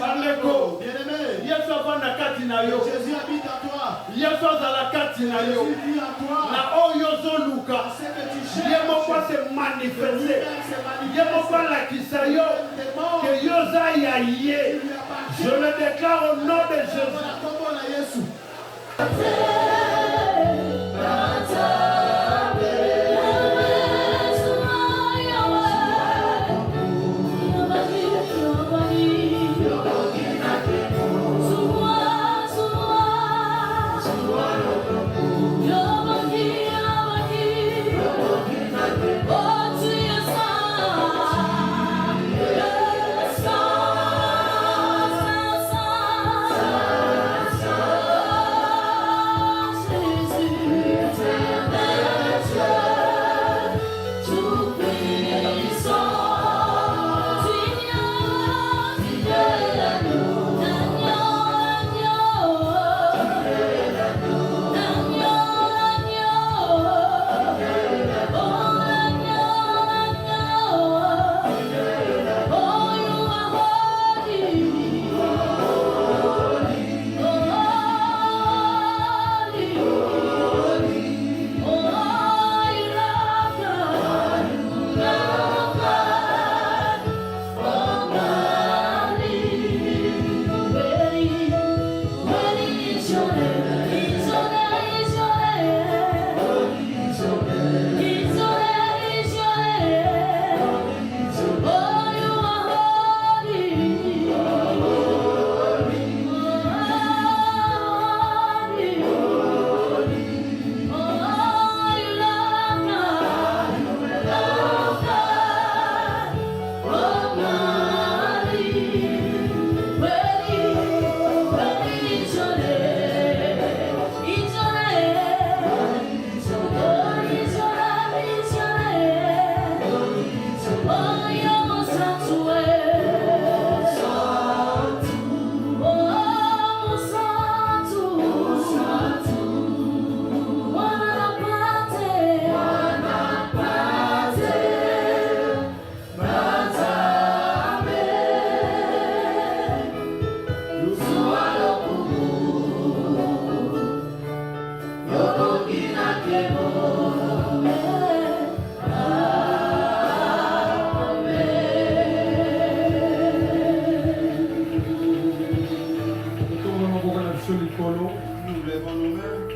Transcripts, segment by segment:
Bandeko. Bien-aimé. Yesu avanda kati na yo. Jésus habite en toi. Yesu azala kati na yo. Jésus vit en toi. Na oyo ozoluka. Ce que tu cherches. Ye moko se manifeste. Ye moko alakisa yo. Que yo oza ya ye. Je le déclare au nom de Jésus.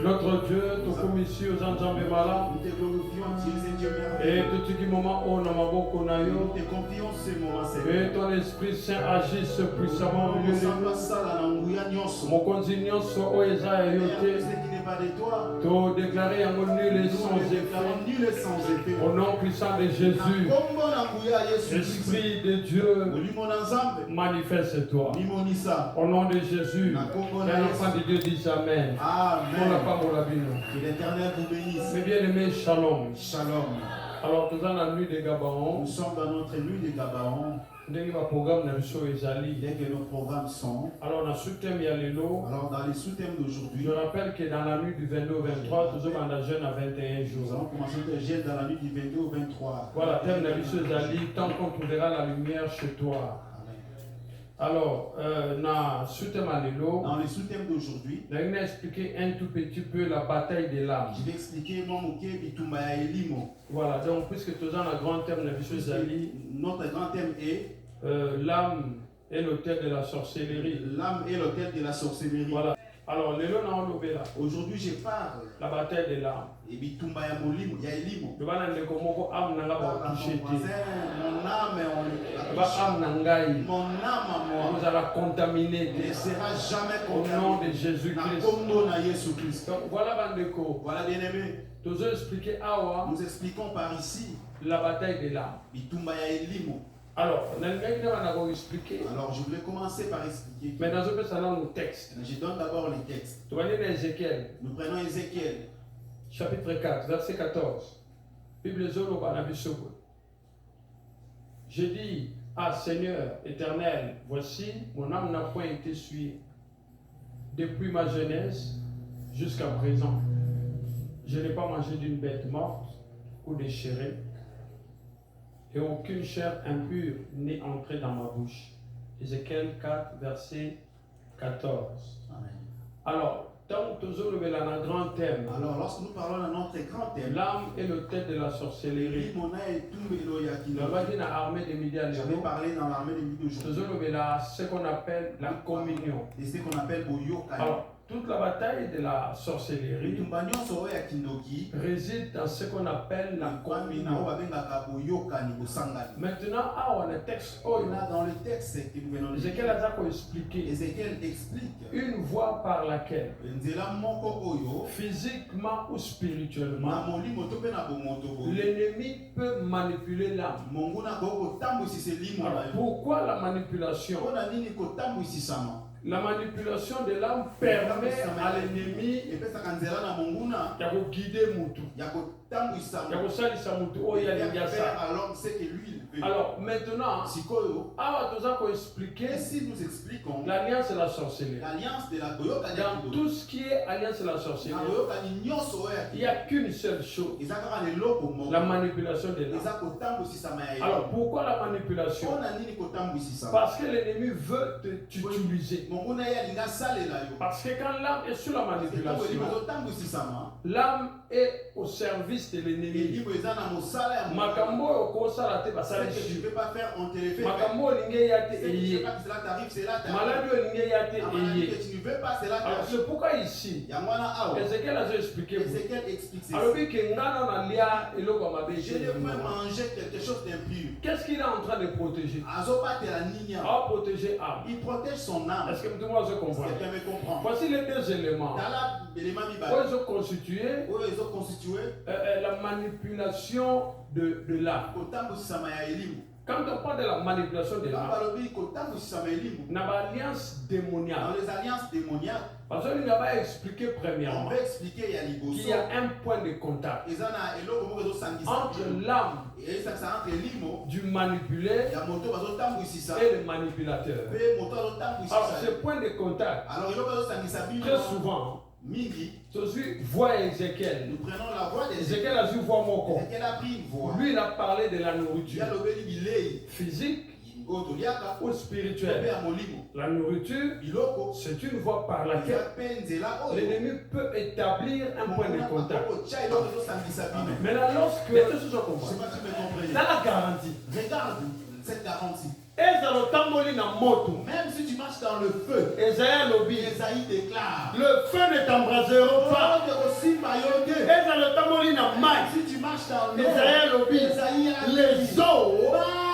Notre Dieu, ton commission aux enjambes malades. Nous te glorifions, Dieu Et tout ce moment où nous avons nous te confions ce moment, que ton Esprit Saint agisse puissamment au milieu de nous. Mon continuant soit au Esaïe, te déclarer à mon nul et sans effet. Au nom puissant de Jésus, Esprit de Dieu, manifeste-toi. Au nom de Jésus, qu'un enfant de Dieu dise Amen. Que l'Éternel vous bénisse. Mes bien-aimés, shalom. Shalom. Alors, nous sommes dans la nuit de Gabaon. Nous sommes dans notre nuit de Gabaon. Dès que nos programmes sont. Alors, dans les sous-thèmes d'aujourd'hui, je rappelle que dans la nuit du 22 au 23, nous sommes dans jeûne à 21 jours. Nous allons commencer le jeûne dans la nuit du 22 au 23. Voilà, thème de tant qu'on trouvera la lumière chez toi. Alors, dans les sous-thèmes d'aujourd'hui, je vais expliquer un tout petit peu la bataille des lames. Je vais expliquer voilà, donc puisque tu as un grand thème de notre grand thème est l'âme et l'autel de la sorcellerie. L'âme et l'autel de la sorcellerie. Voilà. Alors, aujourd'hui, je parle la bataille des larmes. Et bitumba ya molimo ya elimo. Mon âme, mon âme, nous allons contaminer. ne sera jamais contaminé. Au nom de Jésus-Christ. Donc voilà, Bandeko. Voilà, bien-aimé. Nous expliquons par ici la bataille des larmes. Bitumba ya elimo. Alors, je voulais commencer par expliquer. Mais dans un salon, le texte. Je donne d'abord les textes. Nous prenons Ézéchiel. Chapitre 4, verset 14. Bible Zolo Banabisogo. Je dis, ah Seigneur éternel, voici, mon âme n'a point été suivie depuis ma jeunesse jusqu'à présent. Je n'ai pas mangé d'une bête morte ou déchirée, et aucune chair impure n'est entrée dans ma bouche. Ézéchiel 4, verset 14. Amen. Alors, tant que nous avons un grand thème, Alors, lorsque nous parlons d'un autre grand thème, l'âme est le tête de la sorcellerie. mon œil tombe et l'oeil qui Nous avons dit dans l'armée des médias, j'avais parlé dans l'armée des milliers de nous avons ce qu'on appelle la communion. Et ce qu'on appelle Boyoka. Alors, toute la bataille de la sorcellerie réside dans ce qu'on appelle la communion. Maintenant, on a texte, dans le texte que nous venons de lire, Ézéchiel explique une voie par laquelle, physiquement ou spirituellement, l'ennemi peut manipuler l'âme. Alors, pourquoi la manipulation? La manipulation de l'âme permet à l'ennemi de guider Moutou. Alors maintenant, si nous expliquons l'alliance de la sorcellerie, dans tout ce qui est alliance de la sorcellerie, il n'y a qu'une seule chose, la manipulation de l'âme. Alors pourquoi la manipulation? Parce que l'ennemi veut t'utiliser. Parce que quand l'âme est sous la manipulation, l'âme est au service de l'ennemi. Makambo okosala te basala ce que tu ne peux pas faire, on te le fait. Makambo linge yate Si eye. cela t'arrive, c'est là. Malade linge yate eye. Que tu ne veux pas, c'est là. Alors c'est pourquoi ici, Ézéchiel a expliqué. Ézéchiel explique ceci. Alors oui que ngana na lia eloko mabe. Je ne peux manger quelque chose d'impur. Qu'est-ce qu'il est en train de protéger? À protéger âme. Il protège son âme. Est-ce que tout le monde se comprend? Quelqu'un me comprend. Voici les deux éléments. Ils ont constitué la manipulation de l'âme. Quand on parle de la manipulation de l'âme, dans l'alliance démoniaque, parce que nous avons expliqué premièrement qu'il y a un point de contact entre l'âme du manipulé et le manipulateur. Alors ce point de contact, très souvent, Jésus voit Ézéchiel. Nous prenons la voix Ézéchiel a dû voir mon corps. Ézéchiel a pris une voix. Lui, il a parlé de la nourriture physique ou spirituelle. La nourriture, c'est une voie par laquelle l'ennemi peut établir un point de contact. Maintenant, lorsque dans la garantie, regarde cette garantie. Même si tu marches dans le feu, Esaïe déclare, le feu ne t'embrasera pas. Si tu marches dans l'eau, les eaux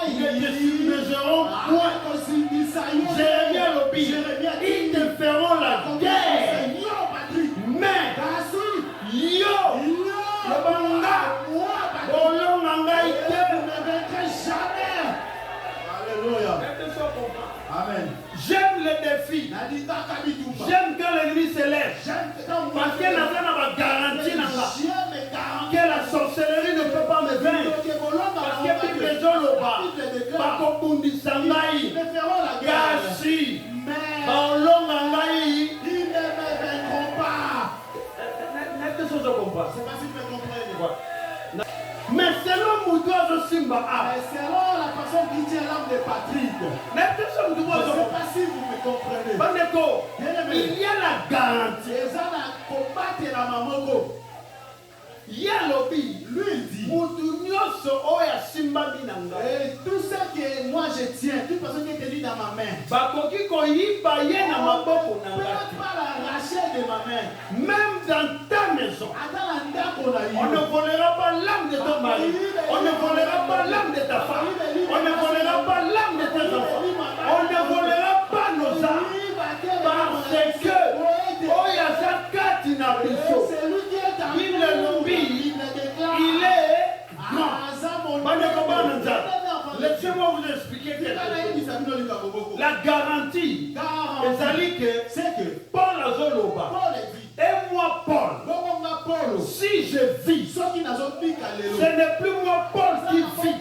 ne te submergeront point. Jérémie, ils te feront la guerre. Mais yo, le banga, Amen. J'aime les défis. J'aime quand l'ennemi se lève. Parce qu'il n'a pas garantie que la sorcellerie ne peut pas me vaincre. Parce que les gens le bas. Pas comme Sangaï. Kasi. Baolongangaï. Ils ne me vaincront pas. N'est-ce que je comprends? C'est pas si tu me comprends. Mais selon Moudoua de Simba, selon la personne qui tient l'âme de Patrick, je ne sais pas si vous me comprenez. Il y a la garantie. Il y a lobby. Lui il dit, et tout ce que moi je tiens, toute personne qui est tenue dans ma main, on ne peut pas l'arracher de ma main. même dans ta maison, on ne volera pas l'âme de ton mari, on ne volera pas l'âme de ta femme, on ne volera pas l'âme de tes enfants, on ne volera pas nos âmes, parce que C'est lui qui est dans il est lobby, il est grand. Laissez-moi vous expliquer quelque chose. La garantie, c'est que Paul Azoloba et moi Paul, si je vis, ce n'est plus moi Paul qui vit,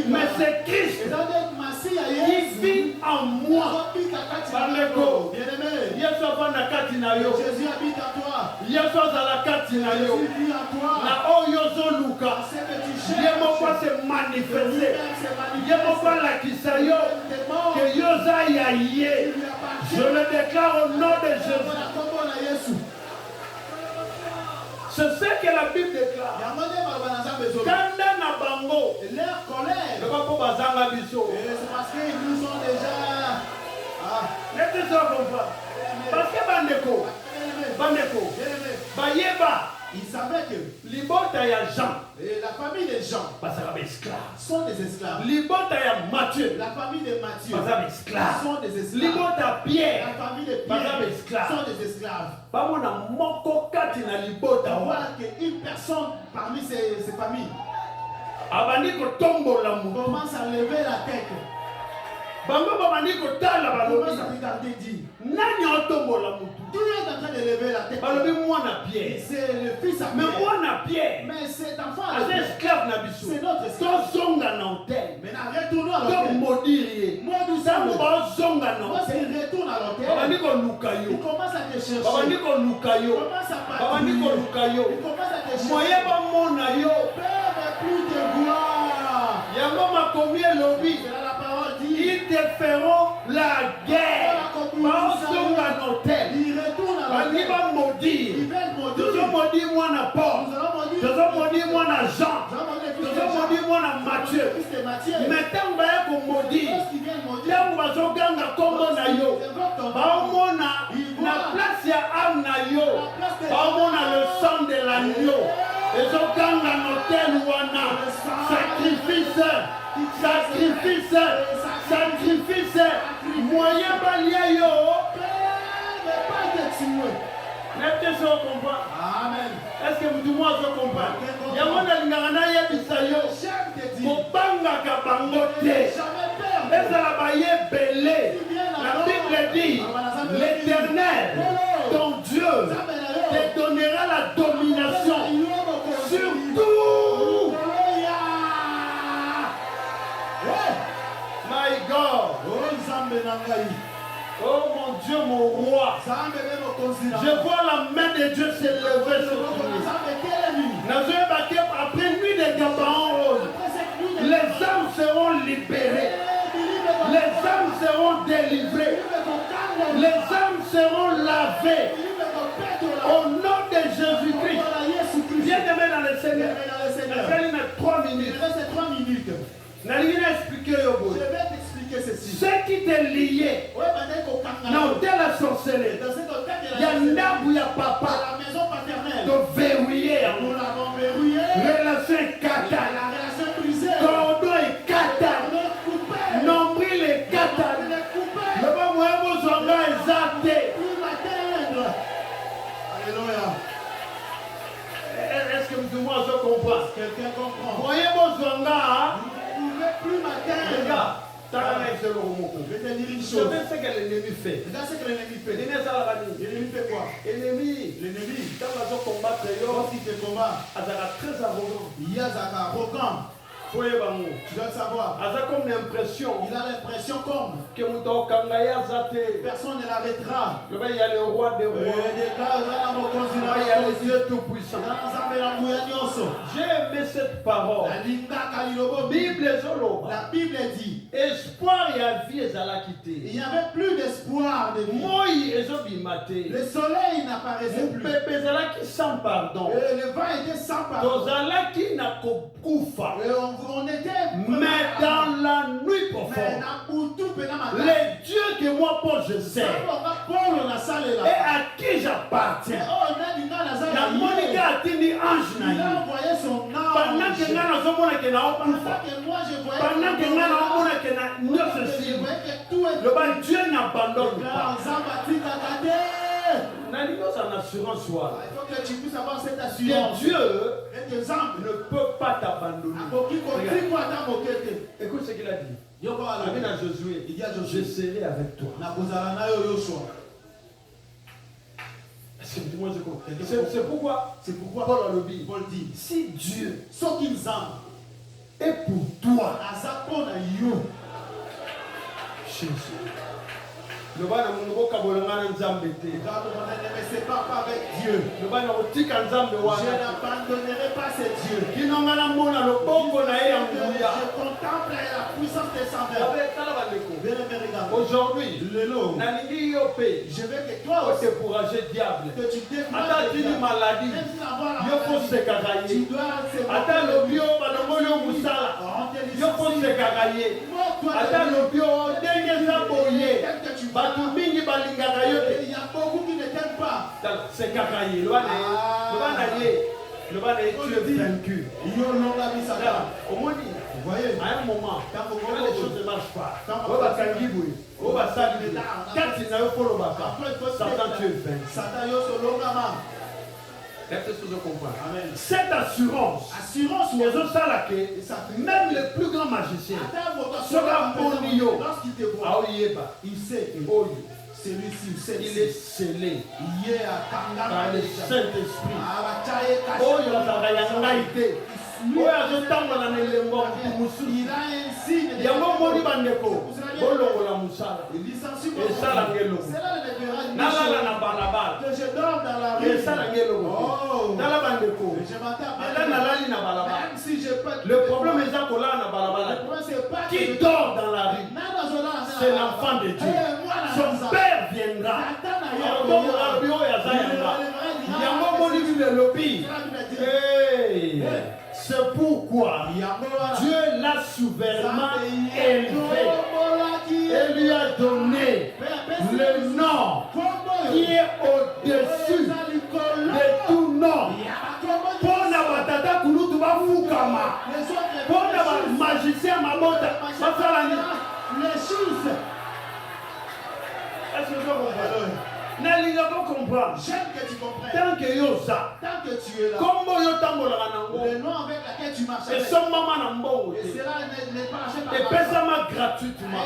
mais c'est Christ qui vit en moi. Bandeko. Bien-aimé. Yesu avanda kati na yo. Jésus habite en toi. Yesu azala kati na yo. Jésus vit en toi. Na oyo ozoluka. Ce que tu Ye cherches. moko se manifeste. Lui-même se manifeste. Ye moko alakisa yo. Que yo oza ya ye. Je le déclare au nom de Jésus. C'est ce que la Bible déclare. Kanda na bango. Leur colère. Le papa bazanga biso. C'est parce qu'ils nous ont déjà. Laissez ça comprendre. Parce que bandeko. Bayeba. Ils savaient que Libota ya Jean. et la famille des gens sont des esclaves. Libota ya Matthieu. La famille de Matthieu sont des esclaves. Libota Pierre. La famille de Pierre sont des esclaves. Bamona moko kati na libota On wa. voit qu'une personne parmi ces familles Abandi ko tombola mu. commence à lever la tête. Bango babandi ko tala Commence balobi. à regarder, dit Nani otombola mutu. qui est en train de lever la tête? Balobi mwana Pierre. C'est le fils à Mais Pierre. mwana Pierre. Mais cet enfant, Asa esclave na biso. c'est notre esclave. Tozonga na hôtel. Maintenant, retournons à To l'hôtel. modiri. Moi, nous Sango sommes. bazonga na Moi, hôtel. c'est retourne à Babandi l'hôtel. ko luka Il yo. commence à te chercher. Babandi ko luka Il yo. commence à Babandi ko partir. luka yo. Il commence à te chercher. Moye ba mona yo. Père, mais plus de gloire. Yango makomi elobi. C'est là la parole dit. Ils te feront la guerre. Bazonga na hôtel. Il retourne à Bandi l'hôtel. ba Ils maudire. veulent maudire. Tozo maudire mwana Paul. Nous allons maudire. Tozo maudire mwana Jean. Nous allons maudire le fils de Tozo Jean. maudire mwana Matthieu. Le fils de Matthieu. Mais ntango baya komaudire. Lorsqu'ils viennent maudire, Ntango bazoganga kombo na yo. ils évoquent ton nom. baomona na place ya âme na yo baomona le sang de l'agneau ezoganga notel wana sacrifice moyen balia yo nete so comprendre. Amen. Est-ce que vous moi je comprends? Yango nalingaka nayebisa yo kobangaka bango te ezala bayebele. La Bible dit l'Éternel, ton Dieu, te donnera la domination sur tout. My God. Oh mon Dieu, mon roi. Je vois la main de Dieu s'élever sur toi. Après nuit de Gabaon rose, les âmes seront libérées. Les âmes seront délivrées. Les âmes seront lavées. Au nom de Jésus-Christ. Viens demain dans le Seigneur. Il reste 3 minutes. Il reste 3 minutes. Je vais t'expliquer ceci. Ce qui t'est lié dans telle sorcellerie, il y a Ndabou, il y a papa, la maison paternelle. de verrouiller, Nous l'avons verrouillé. relation La kata, relation brisée. cordon et kata, nombril et kata, le bon moyen vous aura exalté. Alléluia. Est-ce que vous moi je comprends? Quelqu'un comprend. Moyen vous aura, Vous ne pouvez plus m'atteindre. regarde, t'as la même chose. Je vais te dire une Je chose. sais ce que l'ennemi fait. Regarde ce que l'ennemi fait. L'ennemi fait quoi? L'ennemi, L'ennemi, quand on va combattre, lorsqu'il te combat, il est très arrogant. il y a Zaka arrogant. Tu dois le savoir. Il a comme l'impression Il a l'impression comme que personne ne l'arrêtera. il y a le roi des rois. Il y a le Dieu tout-puissant. J'ai aimé cette parole. Bible Zolo. La Bible dit Espoir et la vie est à la quitter. il n'y avait plus d'espoir de vie. Moi, ils ont bimate. Le soleil n'apparaissait Mon plus. pépé Zalaki sans pardon. Le vent était sans pardon. Tozalaki na kokufa. On était Mais dans la nuit profonde, les dieux que moi, Paul, je sais, et à qui j'appartiens, la Monica a tenu ange na yo. Pendant que nga nazomona ke na okufa, pendant que nga nazomona ke na nyonso esimba, le ba Dieu n'abandonne pas. Nalingo en assurance soit. Il faut que tu puisses avoir cette Que assurance. Dieu Cet exemple ne peut pas t'abandonner. Écoute ce qu'il a dit. Il dit à Josué, je serai avec toi. Moi, je comprends. C'est pourquoi Paul a le dit. Si Dieu est pour toi, Jésus, Le bana mungo kabolanga nzambe te. Ne me sépare pas avec Dieu. Le bana otika nzambe wana. Je n'abandonnerai pas ce Dieu. Kinonga na mona lobongo na ye nguya. Je contemple la puissance des saveurs. Aujourd'hui, nalingi yo pe. Je veux que toi aussi décourager diable. Que tu décourages. Ata tini maladie. Yo faut se kagaye. Ata lobio balongolo musala. Yo faut se kagaye. Ata lobio denge za boye. Batu mingi balingaka yo te. Il y a beaucoup qui ne t'aiment pas. C'est kagaye. Le bana ye. Le bana ye tu es vaincu. Yo non la vie ça. Au moins vous voyez, à un moment, quand les choses ne marchent pas, on va s'enguibouer, on va s'allumer. Quand il n'a pas le baka, Satan tu es vaincu. Satan yo solo ngama. Est-ce que vous comprenez? Amen. Cette assurance, les autres salakés, même le plus grand magicien, sera bonio. Il sait que celui-ci, il est scellé par le Saint-Esprit. Oh, il a un signe. Yango moni bandeko, bolongola musala. Esala ngelo. Nala na balabala. Que je dors dans la rue. Esala ngelo. Nala bandeko. Je m'attends. Nalali na balabala. Même si je peux. Le problème est kola na balabala. Qui dort dans la rue? C'est l'enfant de Dieu. Son père viendra. Yango moni le lobby. C'est pourquoi Dieu l'a souverainement élevé et lui a donné le nom qui est au-dessus de tout nom. Pour la batata kulutu ba fukama. Pour la magicien mabota. Les choses. Est-ce que vous comprenez? N'allez pas comprendre. J'aime que tu comprennes. Tant que yosa. Tant que tu es là. Comme yo tambola nango. Le nom avec lequel tu marches. Et son maman n'ambongo. Et cela n'est pas acheté par. Et paiement gratuitement.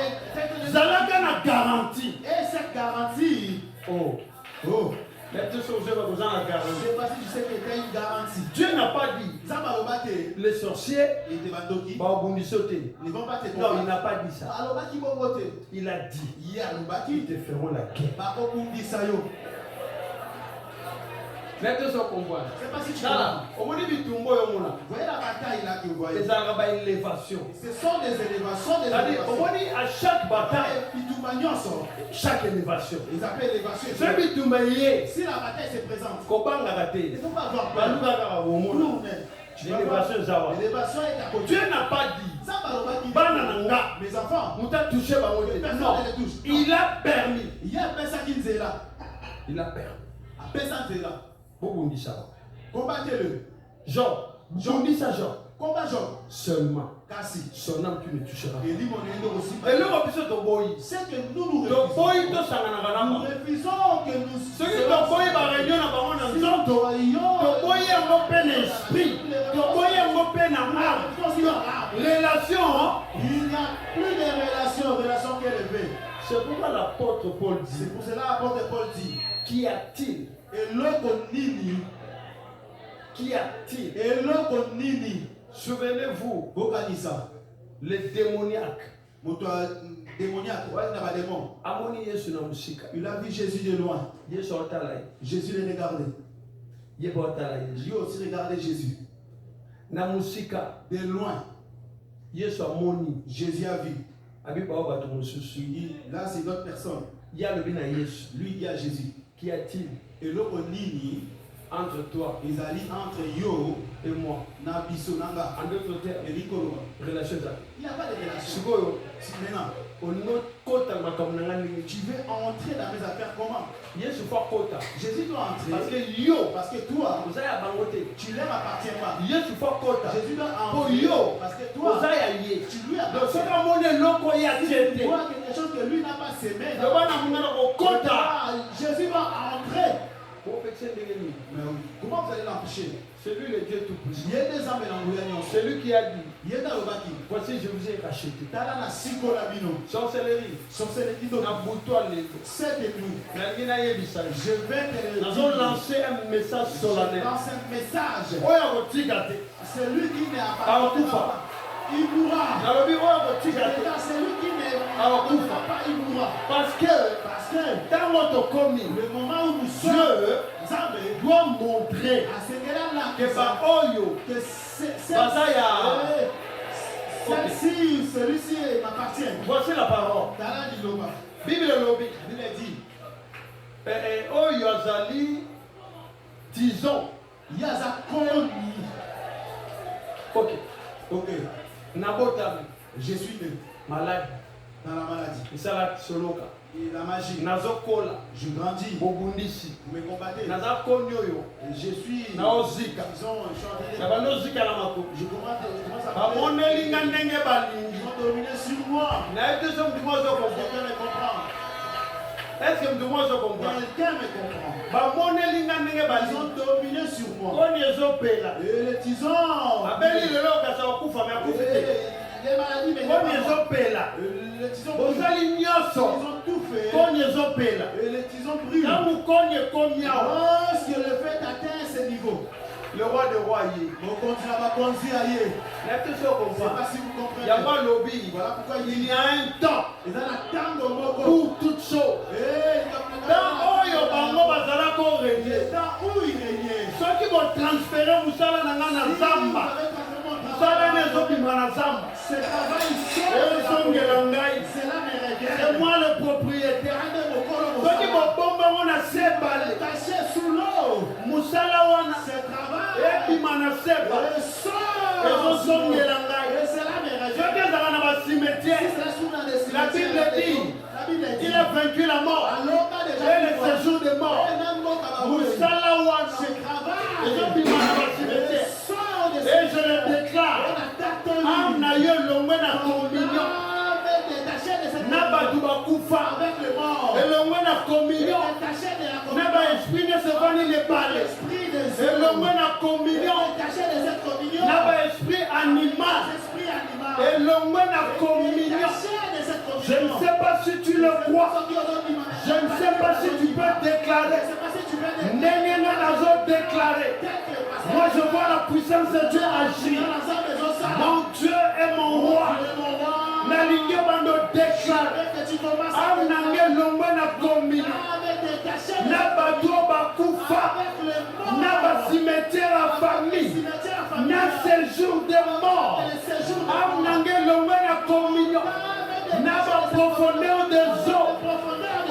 Zalaka na garantie. Et cette garantie. Oh. Mais tout ce que vous avez besoin de la garantie. C'est parce que tu sais que tu as une garantie. Dieu n'a pas dit. Les sorciers. Ils ne vont pas te tromper. Non, il n'a pas dit ça. Il a dit. Ils te feront la guerre. Mais tout ce qu'on voit. C'est pas si tu vois. Au moins, il voyez la bataille là que vous voyez. Ce sont des élévations. Au moins, à chaque bataille, chaque élévation. Ils appellent élévation. Si la bataille se présente, il ne faut pas avoir peur. L'élévation est à côté. Dieu n'a pas dit. Mes enfants, non, il a permis. Il y a personne qui est là. Il a permis. Personne n'est là. Combattez-le. Jean, dis ça, Jean. Combat Jean. Seulement. Cassi. Son âme tu ne toucheras pas. Et lui, mon ennemi aussi. Et le refusons ton boy. C'est que nous refusons. Nous refusons que nous. Ce qui ton boy va réunion à Baron en zone. Ton boy est un peu l'esprit. Ton boy est un peu l'âme. Relation. Il n'y a plus de relation qui est élevée. C'est pourquoi l'apôtre Paul dit. C'est pour cela l'apôtre Paul dit. Qu'y a-t-il? Et l'autre nini. Qu'y a-t-il? Et l'autre nini. Souvenez-vous, les démoniaques. Il a vu Jésus de loin. Jésus les regardait. Lui aussi regardait Jésus. De loin. Jésus a vu. Là, c'est d'autres personnes. Lui, il y a Jésus. Qu'y a-t-il? Et l'autre nini. Entre toi, ils allaient entre yo et moi. Nabiso nanga. En d'autres termes, relation. Il n'y a pas de relation. Maintenant, tu veux entrer dans mes affaires comment? Jésus doit entrer. Parce que toi, tu ne leur appartiens pas. Jésus doit entrer. Parce que toi, tu lui appartiens. Tu vois quelque chose que lui n'a pas semé. Jésus va entrer. Mais comment vous allez l'empêcher? C'est lui le Dieu tout-puissant. C'est lui qui a dit. Voici, je vous ai racheté. Sorcellerie. C'est de nous. Je vais te lancer un message solennel. C'est lui qui n'est pas. Il mourra. C'est lui qui n'est il mourra. Parce que dans votre commis, le moment où nous sommes, Dieu doit montrer que celui-ci m'appartient. Voici la parole. Bible dit. Oyo azali, disons. Ok. Nabotami. Je suis né. Malade. Dans la maladie. Isala soloka. La magie. Nazokola. Je grandis. Bobundisi. Vous me combattez. Nazakonyoyo. Je suis. Naozika. Je commence à. Ils ont dominé sur moi. Est-ce que je comprends? Quelqu'un me comprend. Ils ont dominé sur moi. Et les tisons. Les maladies, mais ils ont tout fait. Et les tisons brûlent. Lorsque le fait atteint ce niveau, le roi des rois y est. C'est pas si vous comprenez. Voilà pourquoi il y a un temps pour toutes choses. Dans où il régnait. Ceux qui vont transférer Moussala Nangana Zamba. C'est moi le propriétaire. Ceux qui vont bomber mon assiette taché sous l'eau. Moussala Wana. C'est travail. Et puis mon assiette. La Bible dit, il a vaincu la mort et le séjour des morts. Moussala Wana. Et je le déclare, Amnayo Longwena communion, Nabadouba Koufa, et Longwena communion, Naba esprit ne se va ni les balles, et Longwena communion, Naba esprit animal, et Longwena communion. Je ne sais pas si tu le crois, je ne sais pas si tu peux déclarer, Nénéna Nazo déclarer. Moi je vois la puissance de Dieu agir. Mon Dieu est mon roi. Nalingue bando déclare. Amnange lombe na komina. Na bateau bakoufa. Na ba cimetière à famille. Na séjour des morts. Amnange lombe na komina. Na ba profondeur des eaux.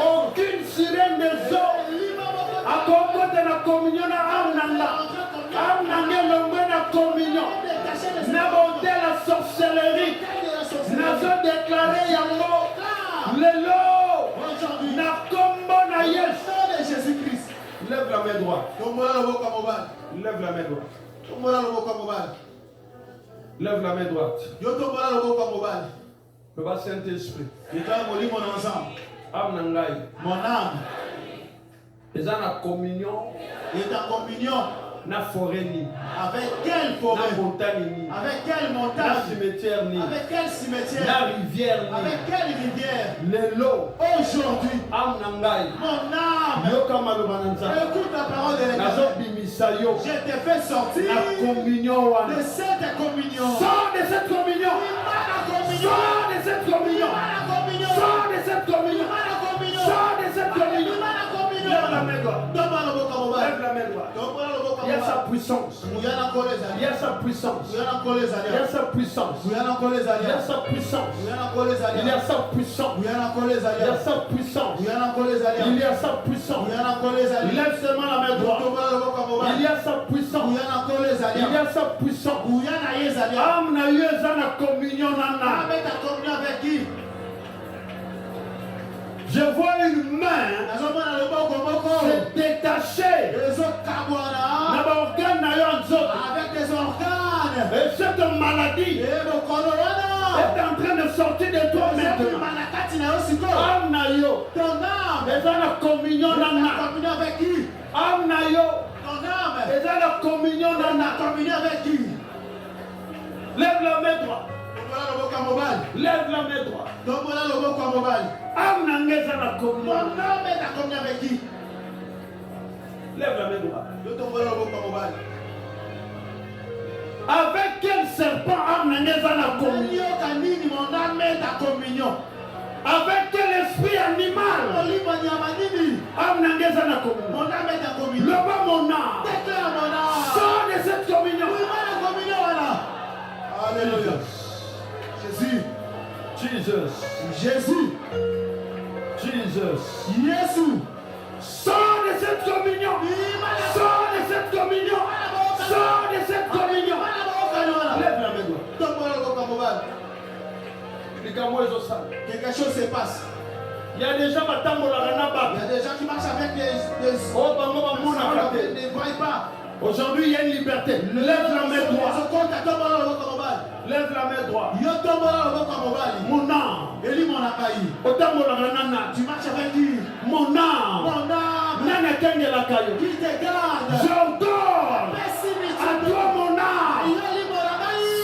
Aucune sirène des eaux. À propos de la communion na amnanga. Amnange lombe na communion. Na bonté la sorcellerie. Nazo déclaré yango. Lelo. Na kombo na Jésus-Christ. Lève la main droite. Lève la main droite. Lève la main droite. Papa Saint-Esprit. Mon âme. Ils ont la communion. Et ta communion. Na forêt ni. Avec quelle forêt? Na montagne ni. Avec quelle montagne? Na cimetière ni. Avec quel cimetière? Na rivière ni. Avec quelle rivière? Lelo. Aujourd'hui. Amnangai. Mon âme. Yoka malobananza. Écoute la parole de l'Éternel. Nazo bimisayo. Je t'ai fait sortir. La communion wana. De cette communion. Sors de cette communion. Sors de cette communion. Sors de cette communion. Sors de cette communion. Lève la main droite. Lève la main droite. Il y a sa puissance. Il y a sa puissance. Il y a sa puissance. Il y a sa puissance. Il y a sa puissance. Il y a sa puissance. Il y a sa puissance. Lève seulement la main droite. Il y a sa puissance. Il y a sa puissance. Amna yeza na communion nana. Avec qui? Je vois une main se détacher avec des organes. Et cette maladie est en train de sortir de toi maintenant. Amnayo, ton âme est dans la communion avec qui? Amnayo, ton âme est dans la communion avec qui? Lève la main droite. Lève la main droite. Amnangeza la communion. Avec qui? Lève la main droite. Avec quel serpent amnangeza la communion? avec l'esprit animal. Mon âme est en communion. Leva mon âme. Déclare mon âme. Sors de cette communion. Alléluia. Jésus. Jesus. Jésus. Jesus. Jésus. Sors de cette communion. Sors de cette communion. Sors de cette communion. Lève la main droite. Quelque chose se passe. Il y a des gens qui Il y a des gens qui marchent avec des ne voient pas. Aujourd'hui, il y a une liberté. Lève la main droite. Lève la main droite. Mon âme. Tu marches avec lui. mon âme. Qui te garde. J'ordonne à toi mon âme.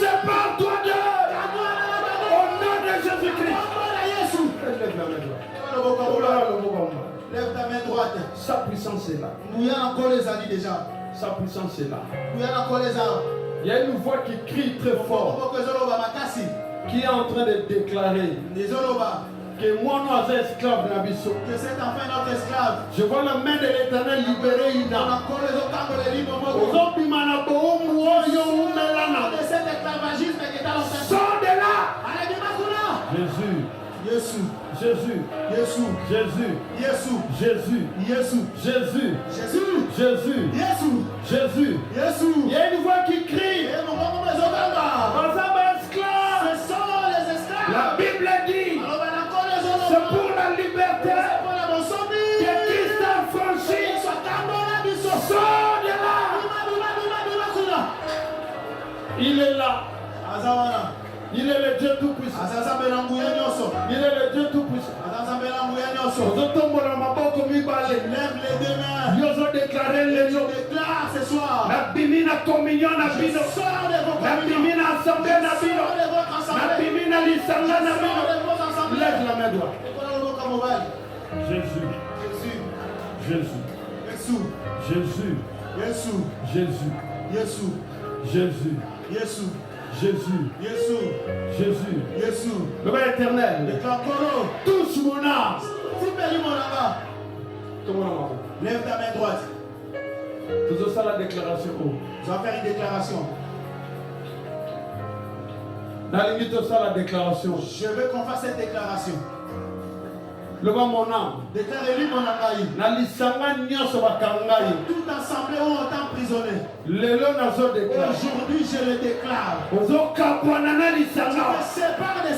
Sépare-toi d'eux. Au nom de Jésus-Christ. Lève la main droite. Lève ta main droite. Sa puissance est là. Nous y a encore les amis déjà. Sa puissance est là. Nous y a encore les armes. Il y a une voix qui crie très fort, qui est en train de déclarer que moi, nous sommes esclaves de Nabiso. Que cet enfant est notre esclave. Je vois la main de l'Éternel libérer Ina. Sors de là. Jésus. Jésus. Jésus. Jésus. Jésus. Jésus. Jésus. Jésus. Jésus. Jésus. Jésus. Jésus. Jésus. Jésus. Il y a une voix qui crie. Ce sont les esclaves. La Bible dit, c'est pour la liberté que Christ a franchi. Sors de là. Il est là. Il est le Dieu Tout-Puissant. Il est le Dieu Tout-Puissant. Lève les deux mains. Ils ont déclaré les noms. Déclare ce soir. La bimina communion na bino. Sors de vos La bimina assemblée na bino. La bimina lisanga na bino. Lève la main droite. Jésus. Jésus. Jésus. Jésus. Jésus. Jésus. Jésus. Jésus. Jésus. Jésus. Jésus. Jésus. Jésus. Le Père éternel. Déclare Koro. Touche mon âme. Lève ta main droite. Faisons ça la déclaration. Tu vas faire une déclaration. Dans la limite de ça la déclaration. Je veux qu'on fasse cette déclaration. Leva mon âme. Déclarez-lui mon angaï. Toute assemblée où on t'a emprisonné. Aujourd'hui je le déclare. Je me sépare de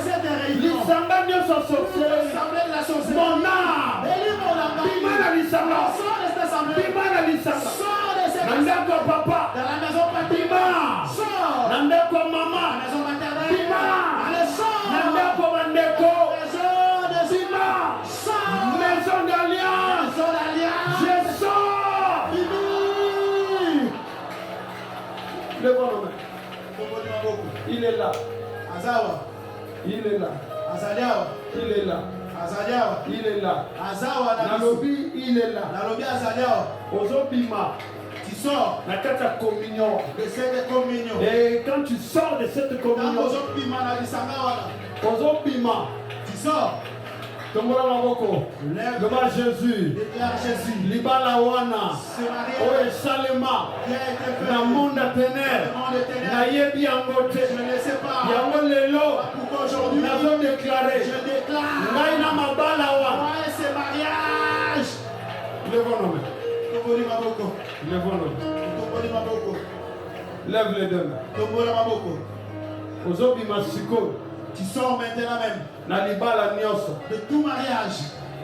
cette réunion. L'assemblée de la sorcellerie. Mon âme. Élis mon angaï. Sors de cette assemblée. Sors de cette assemblée. Papa. Dans la maison paternelle. Sors. Maman. La maison maternelle. Allez, sors. Maison d'alliance. Je sors. Lève nos mains. Il est là. Il est là. Il est là. Il est là. Nalobi, il est là. Ozobima. Tu sors La carte à communion. de cette communion. Et quand tu sors de cette communion, Ozobima. Tu sors. Devant Jésus. Déclare Jésus. Libala wana. Ce mariage Oye salema. qui a été fait. Na monde ténèbres. Na yebi angote. Je ne sais pas Yango lelo. pourquoi aujourd'hui Nazo déclaré. je déclare Ngai na mabala wana. moi et ce mariage. Lève nos mains. Tomboli maboko. Lève nos mains. Tomboli maboko. Lève les deux mains. Tombola maboko. Ozobima siko. Tu sors maintenant même Na libala nyoso. de tout mariage.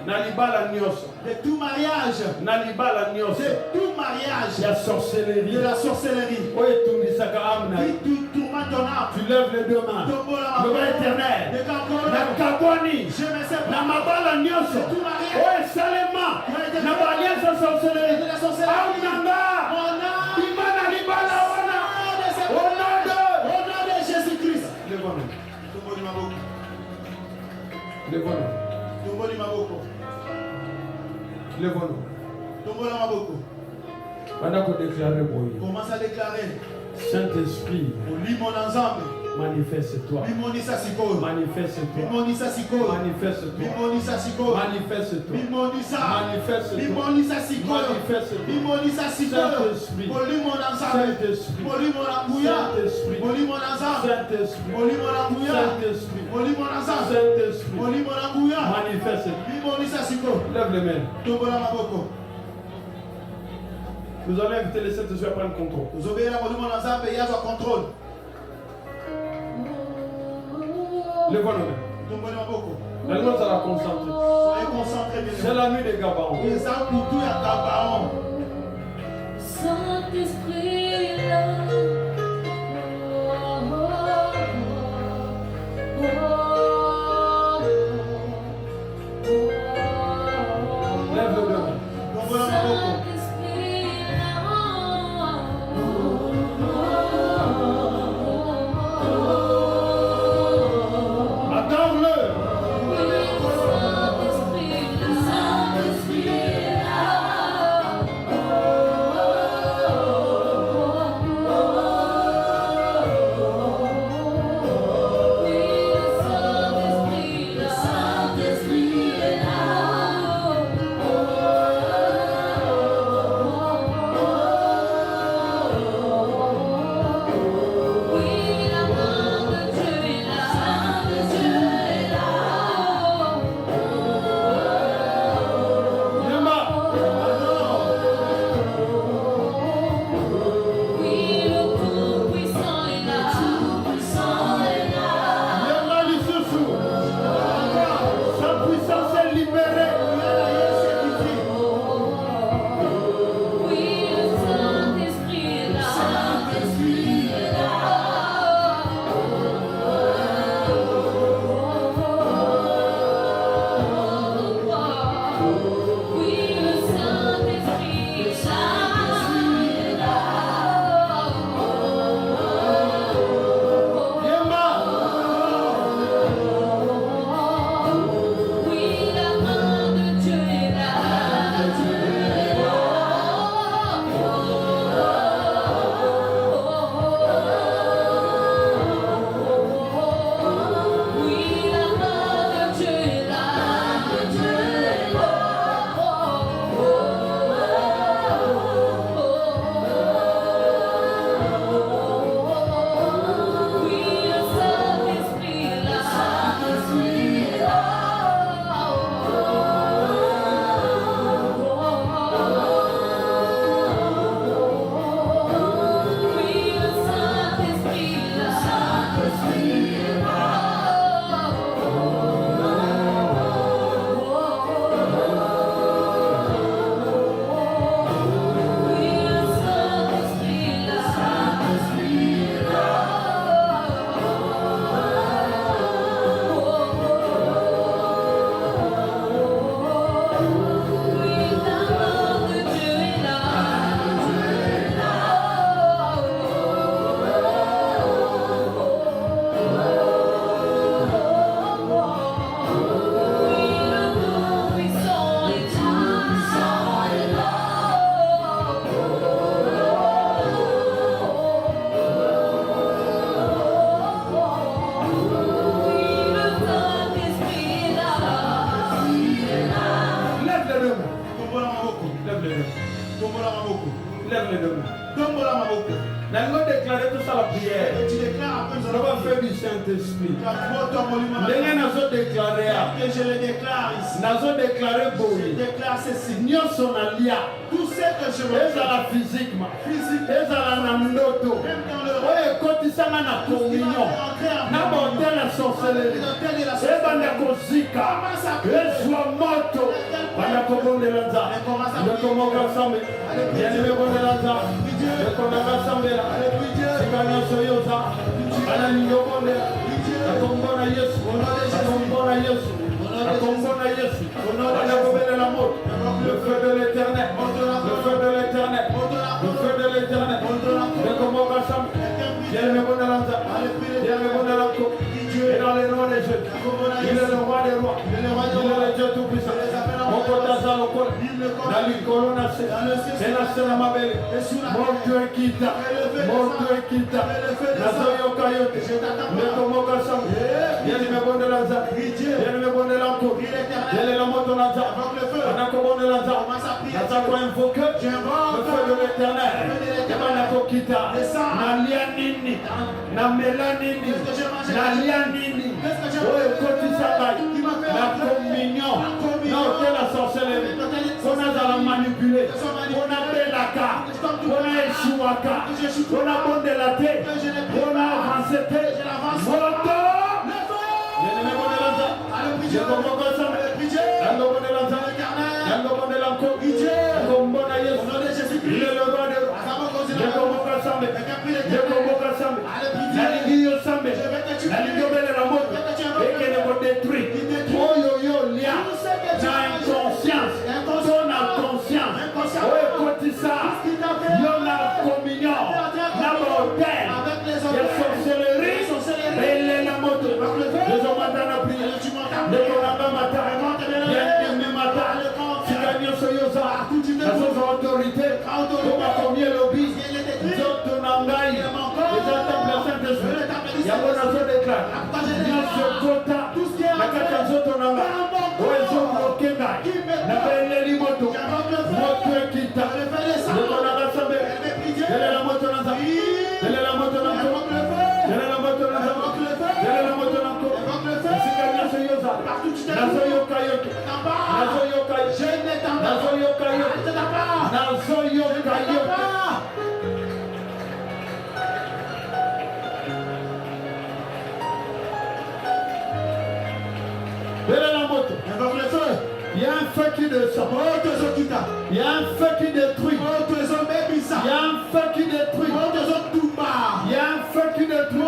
Na libala nyoso. De tout mariage. Na libala nyoso. De tout mariage. Ya sorcellerie. De la sorcellerie. Oye tundisaka amna. Qui tourmente ton âme. Tu lèves les deux mains. Tombola Le maboko. Père éternel. Déclare Na kabwani. je me sépare. Na mabala nyoso. Tout mariage. Oye salema. Na balianza sorcellerie. De la sorcellerie. Amnanga. Mon âme. Imana libala wana. Au nom de. Au nom de Jésus-Christ. Lève-nous. Tomboli maboko. Lève-nous. Tomboli maboko. Lève-nous. Tombola maboko. Pendant qu'on déclare le bruit. Commence à déclarer. Saint-Esprit. On lit mon ensemble. Manifeste-toi. Manifeste-toi. Manifeste-toi. Manifeste-toi. Manifeste-toi. Manifeste-toi. Lève les mains. Nous allons inviter les Saint-Esprit à prendre contrôle. Lève-moi nos mains. La nuit, ça va concentrer. C'est la nuit des Gabaons. Saint-Esprit là. Lève le main. Lève les deux mains. Nous allons déclarer tout ça la prière. Nous allons faire du Saint-Esprit. Nous allons déclarer. Je le déclare ici. Nous allons déclarer Je déclare ceci. Nous sommes alliés. Tout ce que je veux Eza la physiquement. Eza la nanoto. Oye koti sana na communion. Na bonté la sorcellerie. Eba na kozika. Ezwa moto. Bana kobonde lanza. Ndokomoka sambe. Bien-aimé bonde lanza. Ndokomoka sambe la. Sikanya soyoza. Bana ninyo bonde. Nakombona Yesu. Nakombona Yesu. Nakombona Yesu. Bana kobele la moto. Le feu de l'éternel. Le feu de l'éternel. Le feu de l'éternel. Ndokomoka sambe. Bien-aimé bonde lanza. Bien-aimé bonde lanza. Et dans les noms des jeux. Il est le roi des rois. Il est le Dieu tout-puissant. Mon pote Azalo. Manipulé, on a Belaka, on a Eshuaka, on a Bondelaté, on a avancé, Moto, il y a un feu qui descend. Il y a un feu qui détruit. Il y a un feu qui détruit. Il y a un feu qui détruit.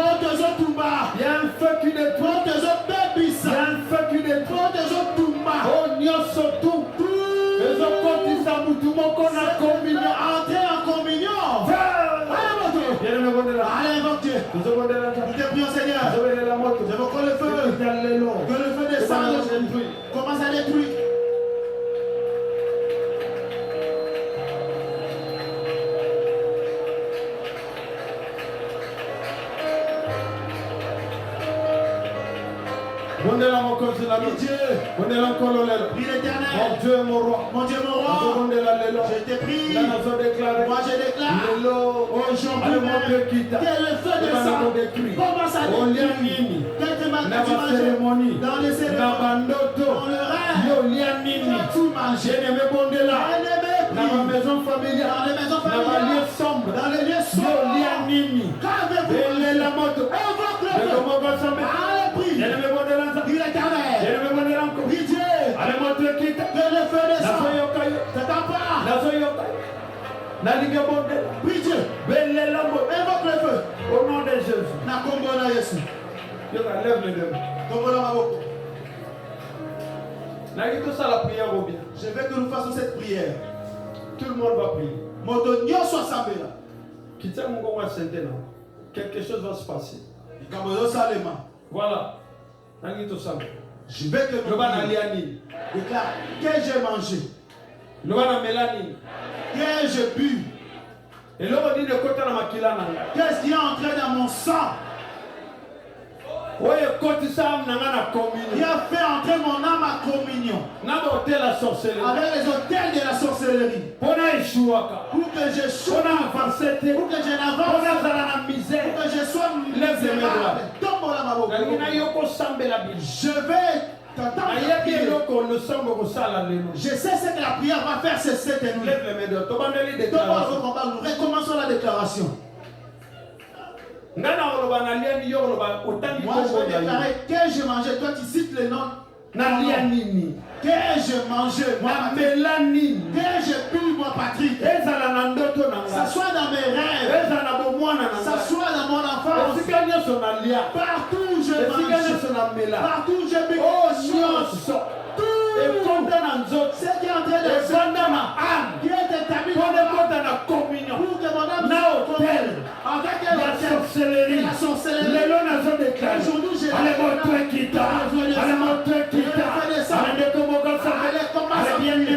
Il y a un feu qui détruit. Il y a un feu qui détruit. Oh, Nyosotu. Les autres disent à Moutoumon qu'on a communion. Entrez en communion. Allez, invoque Dieu. Nous te prions, Seigneur. J'évoque le feu. Que le feu descende. Commence à détruire. Mon Dieu, Prie l'Éternel. mon Dieu, mon roi. Mon Dieu, mon roi. Je te prie. Moi, je déclare. Aujourd'hui même. Que le feu descende. Commence à détruire. Quelques matin, dans les cérémonies. Dans le rêve. Tout manger. Dans ma maison familiale. Dans les maisons Dans ma familiales. lieu sombre. Dans les lieux sombres. Qu'avez-vous mangé? Invoque le feu. Allez, prie. Prie l'Éternel. Prie Dieu. Que le feu descende. C'est ta part. Prie Dieu. Invoque le feu. Au nom de Jésus. Na kombo na Yesu. Lève les deux. Kombo na maboko. La prière au bien. Je veux que nous fassions cette prière. Tout le monde va prier. Moto nyonso asambela. Quelque chose va se passer. Ikambo salema. Voilà. Je veux que nous déclare que j'ai mangé. Que j'ai bu. Qu'est-ce qui est entré dans mon sang? Qui a fait entrer mon âme à communion avec les hôtels de la sorcellerie. Pour que j'échoue, pour que je n'avance, pour que je sois misérable. Je vais t'entendre. Je sais ce que la prière va faire, c'est cette nuit. Nous recommençons la déclaration. Moi je vais déclarer que j'ai mangé. Toi tu cites le nom. Que j'ai mangé. Que j'ai bu, moi Patrick. Ça soit dans mes rêves. Ça soit dans mon enfance. Partout je mange. Partout je bu. Ce qui est en train de se qui est établi pour que mon âme avec la sorcellerie. Aujourd'hui, j'ai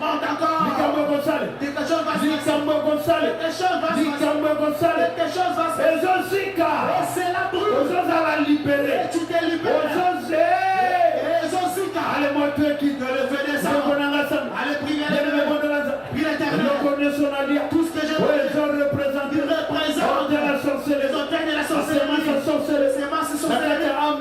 Monte encore. Quelque chose va se passer. Quelque chose va se passer. Quelque chose va se passer. Et c'est la brûle. Et tu t'es libéré. Allez, moi, tu es qui te le fais descendre. Allez, prie l'Éternel. Tout ce que je veux. Il représente les hôtels de la sorcellerie. Ces masses sorcelleries.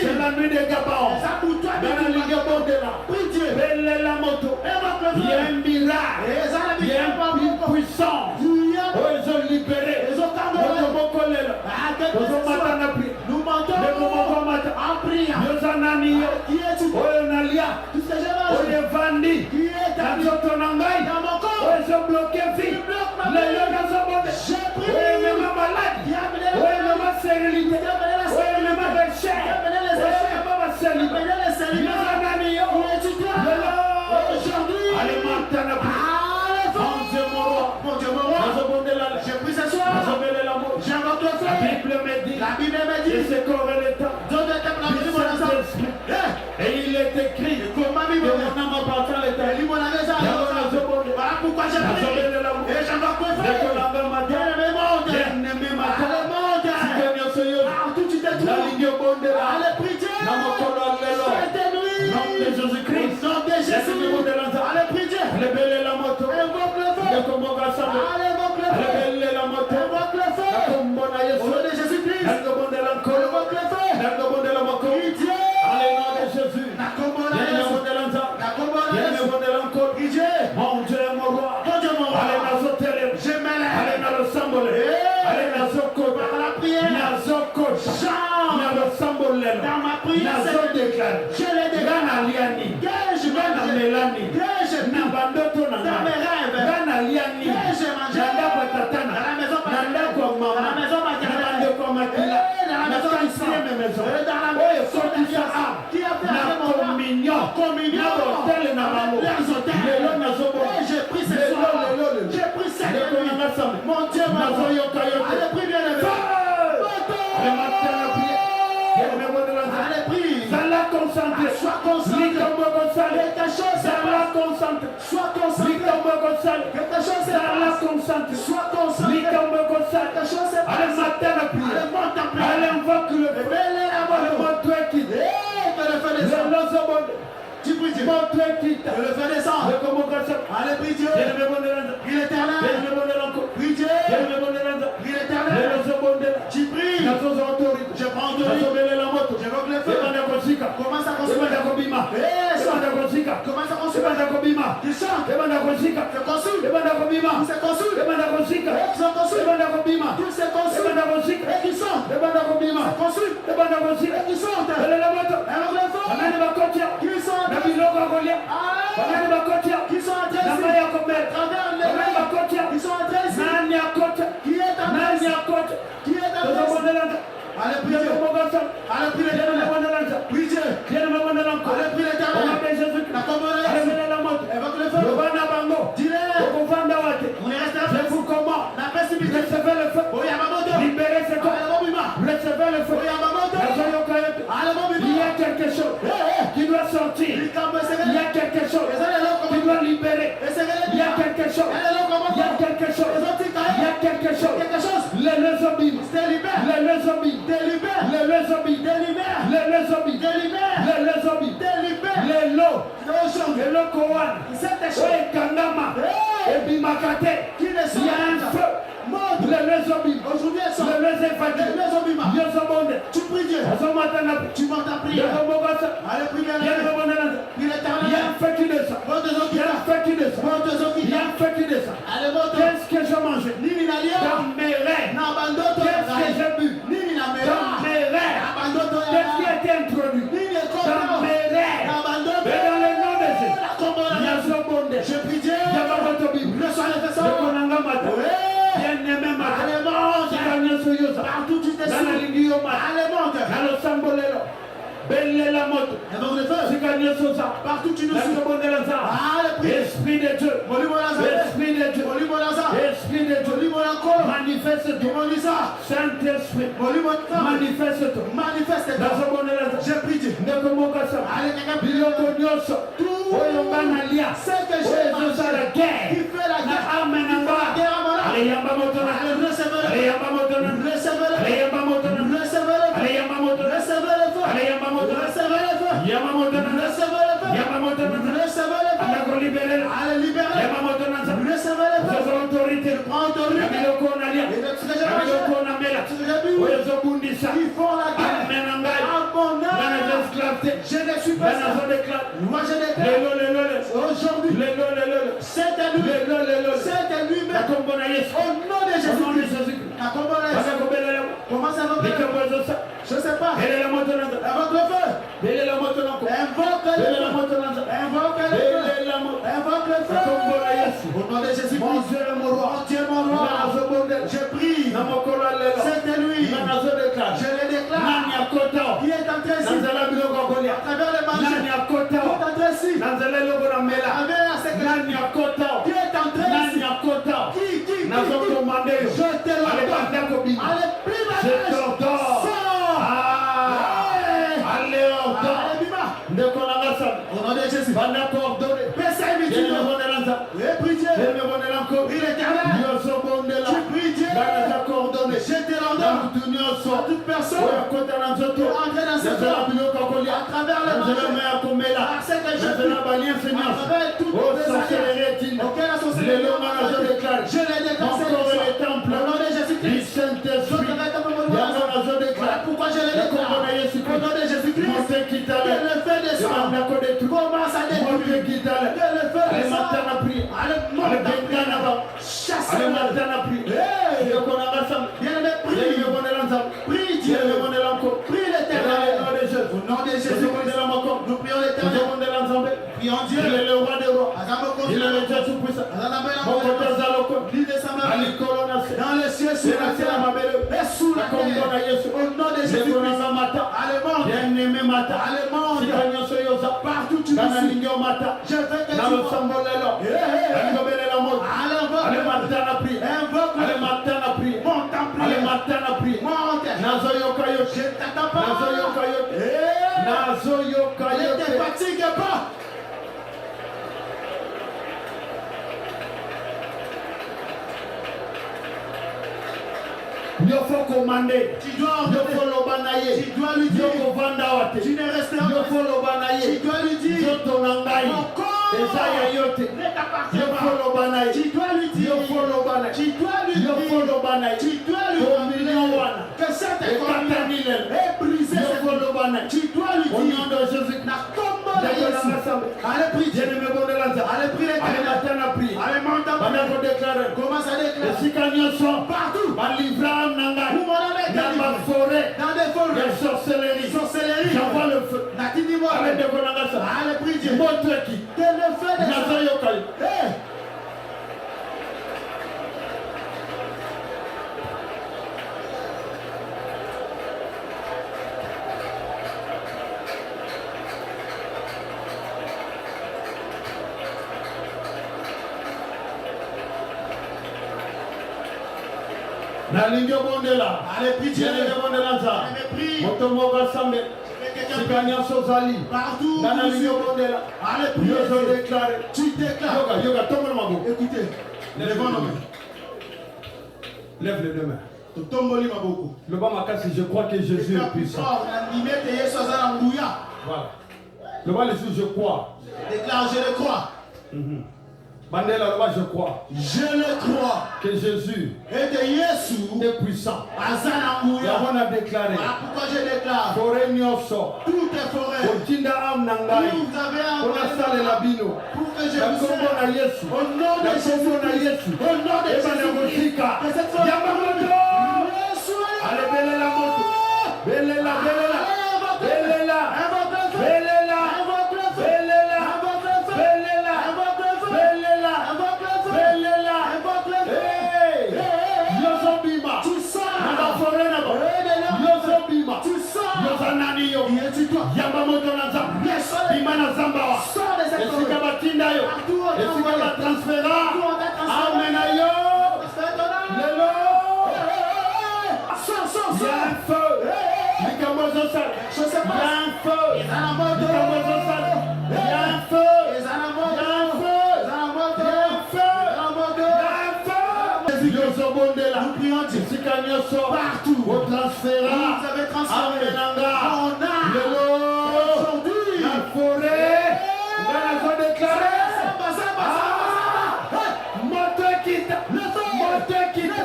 C'est la nuit des Gabaons. Prie Dieu. Il y a un miracle. Il y a une puissance. Ils ont libéré. Nous mentons en priant. La Bible me dit, et il est écrit, voilà pourquoi j'ai pris, et je dois préférer, partout tu t'es trouvé, allez prier, cette nuit, nom de Jésus-Christ, allez prier, invoque le feu, invoque le feu, au nom de Jésus-Christ, invoque le feu, prie Dieu, allez nom de Jésus, prie Dieu, mon Dieu mon roi, allez dans ce terrain, je m'élève, allez dans le symbole, allez dans ce code, par la prière, dans le symbole, dans ma prière, je l'ai déclaré, je dans mes rêves, je mange dans la maison qui a fait la communion, j'ai pris ce soir, j'ai pris cette nuit, mon Dieu, allez prie bien le allez prie, sois concentré, quelque chose sois concentré, quelque chose sois concentré, quelque chose allez monte en prière, allez invoque le tu pries Dieu, le feu descend, allez prie Dieu, prie l'Éternel, prie Dieu, prie l'Éternel, tu pries, je prends autorité, j'évoque le feu, commence à consommer, commence à consommer, tu chante, tu consumes, tu se consumes, tu se consumes, et qui sont, et qui sont, qui sont, qui sont entrés allez prier, allez prier l'Éternel, prie Dieu, allez prier l'Éternel, la commune, évoque le feu, dis-le, on est resté la précipité, libérez ce corps, recevez le feu, il y a quelque chose qui doit sortir, il y a quelque chose qui doit libérer, il y a quelque chose, il y a quelque chose, il y a quelque chose, les zombies, les zombies, les lots, et le Koran, et Kandama, et Bimakate, il y a un feu. Les zombies, aujourd'hui elles sont les zombies, tu pries Dieu, tu montes à prier, allez prier l'Éternel, il y a un feu qui descend, il y a un feu qui descend, allez monte, qu'est-ce que j'ai mangé, dans mes rêves, qu'est-ce que j'ai bu, dans mes rêves, qu'est-ce qui a été introduit, dans mes rêves, mais dans le nom de Jésus, je prie Dieu, le soir de façon, partout tu descends, allez monte, Invoque le feu. Partout tu nous suis. Esprit de Dieu. Esprit de Dieu. Esprit de Dieu. Manifeste-toi. Saint-Esprit. Manifeste-toi. J'ai pris Dieu. C'est que j'ai mangé. Qui fait la guerre. Je ne suis pas ça. Moi je déclare aujourd'hui c'est à lui, au nom de Jésus. Comment ça va? Je ne sais pas. Invoque le feu. Invoque le feu. Au nom de Jésus. Mon Dieu, mon roi. Je prie. C'est à lui. Je le déclare. Qui est entré ici? À travers le marché. Qui est entré ici? À travers la sécurité. Qui est entré ici? Qui? Je te l'ordonne. Allez, prie ma je t'ordonne. Au nom de Jésus. Il est éternel. Tu pries Dieu. Je te l'ordonne. À toute personne pour entrer dans cette eau à travers le marché. Parce que je prie à travers toutes les alliances auxquelles la société je les déclare. Au nom de Jésus-Christ. Voilà pourquoi je les déclare. Au nom de Jésus-Christ. Que le feu descende. Commence à détruire. Que le feu descende. Allez, chasse le mal. Bien-aimé, prie Dieu. Prie l'Éternel. Au nom de Jésus. Nous prions l'Éternel. Prions Dieu. Il est le roi des rois. Il est le Dieu tout-puissant. Dans les cieux, sur la terre, et sous la terre. Au nom de Jésus. Partout tu nous suis. Je veux que tu je t'attends pas. Ne te fatigue pas. Il faut commander. Tu dois lui dire. Tu ne resteras pas. Tu dois lui dire. Mon corps ne t'appartient pas. Tu dois lui dire. Que cette économie est brisée. Tu dois lui dire. Allez, prie Dieu. Allez, prie l'Éternel. Allez, monte. Commence à déclarer. Partout. Dans des forêts. Sorcellerie. J'envoie le feu. Allez, prie Dieu. Montre qui. Que le feu descende. Allez, prie Dieu. Partout. Allez, prie Dieu. Tu déclares. Écoutez. Lève les deux mains. Le je crois que Jésus est puissant. Voilà. Le bas dessus, je crois. Déclare, je le crois. Bandela, le bas, je crois. Je le crois. Que Jésus est puissant. On a déclaré. Voilà pourquoi je déclare. Toutes les forêts. Vous avez envoyé pour que je vous serve. Au nom de Jésus. Au nom de Jésus. Que cette forêt. Allez, belle la moto. Belle la. Tu sors. Yamba moto na nzambe. Bimana zamba wa. Esika batinda yo. Esika batransfera. Amen ayo. Lelo. Y'a un feu. Likamozo sal. Y'a un feu. Likamozo sal. Y'a un feu. Nous prions Dieu partout. Vous avez transféré. On a aujourd'hui la forêt. Dans la zone déclarée. Moteur quitte. Moteur quitte.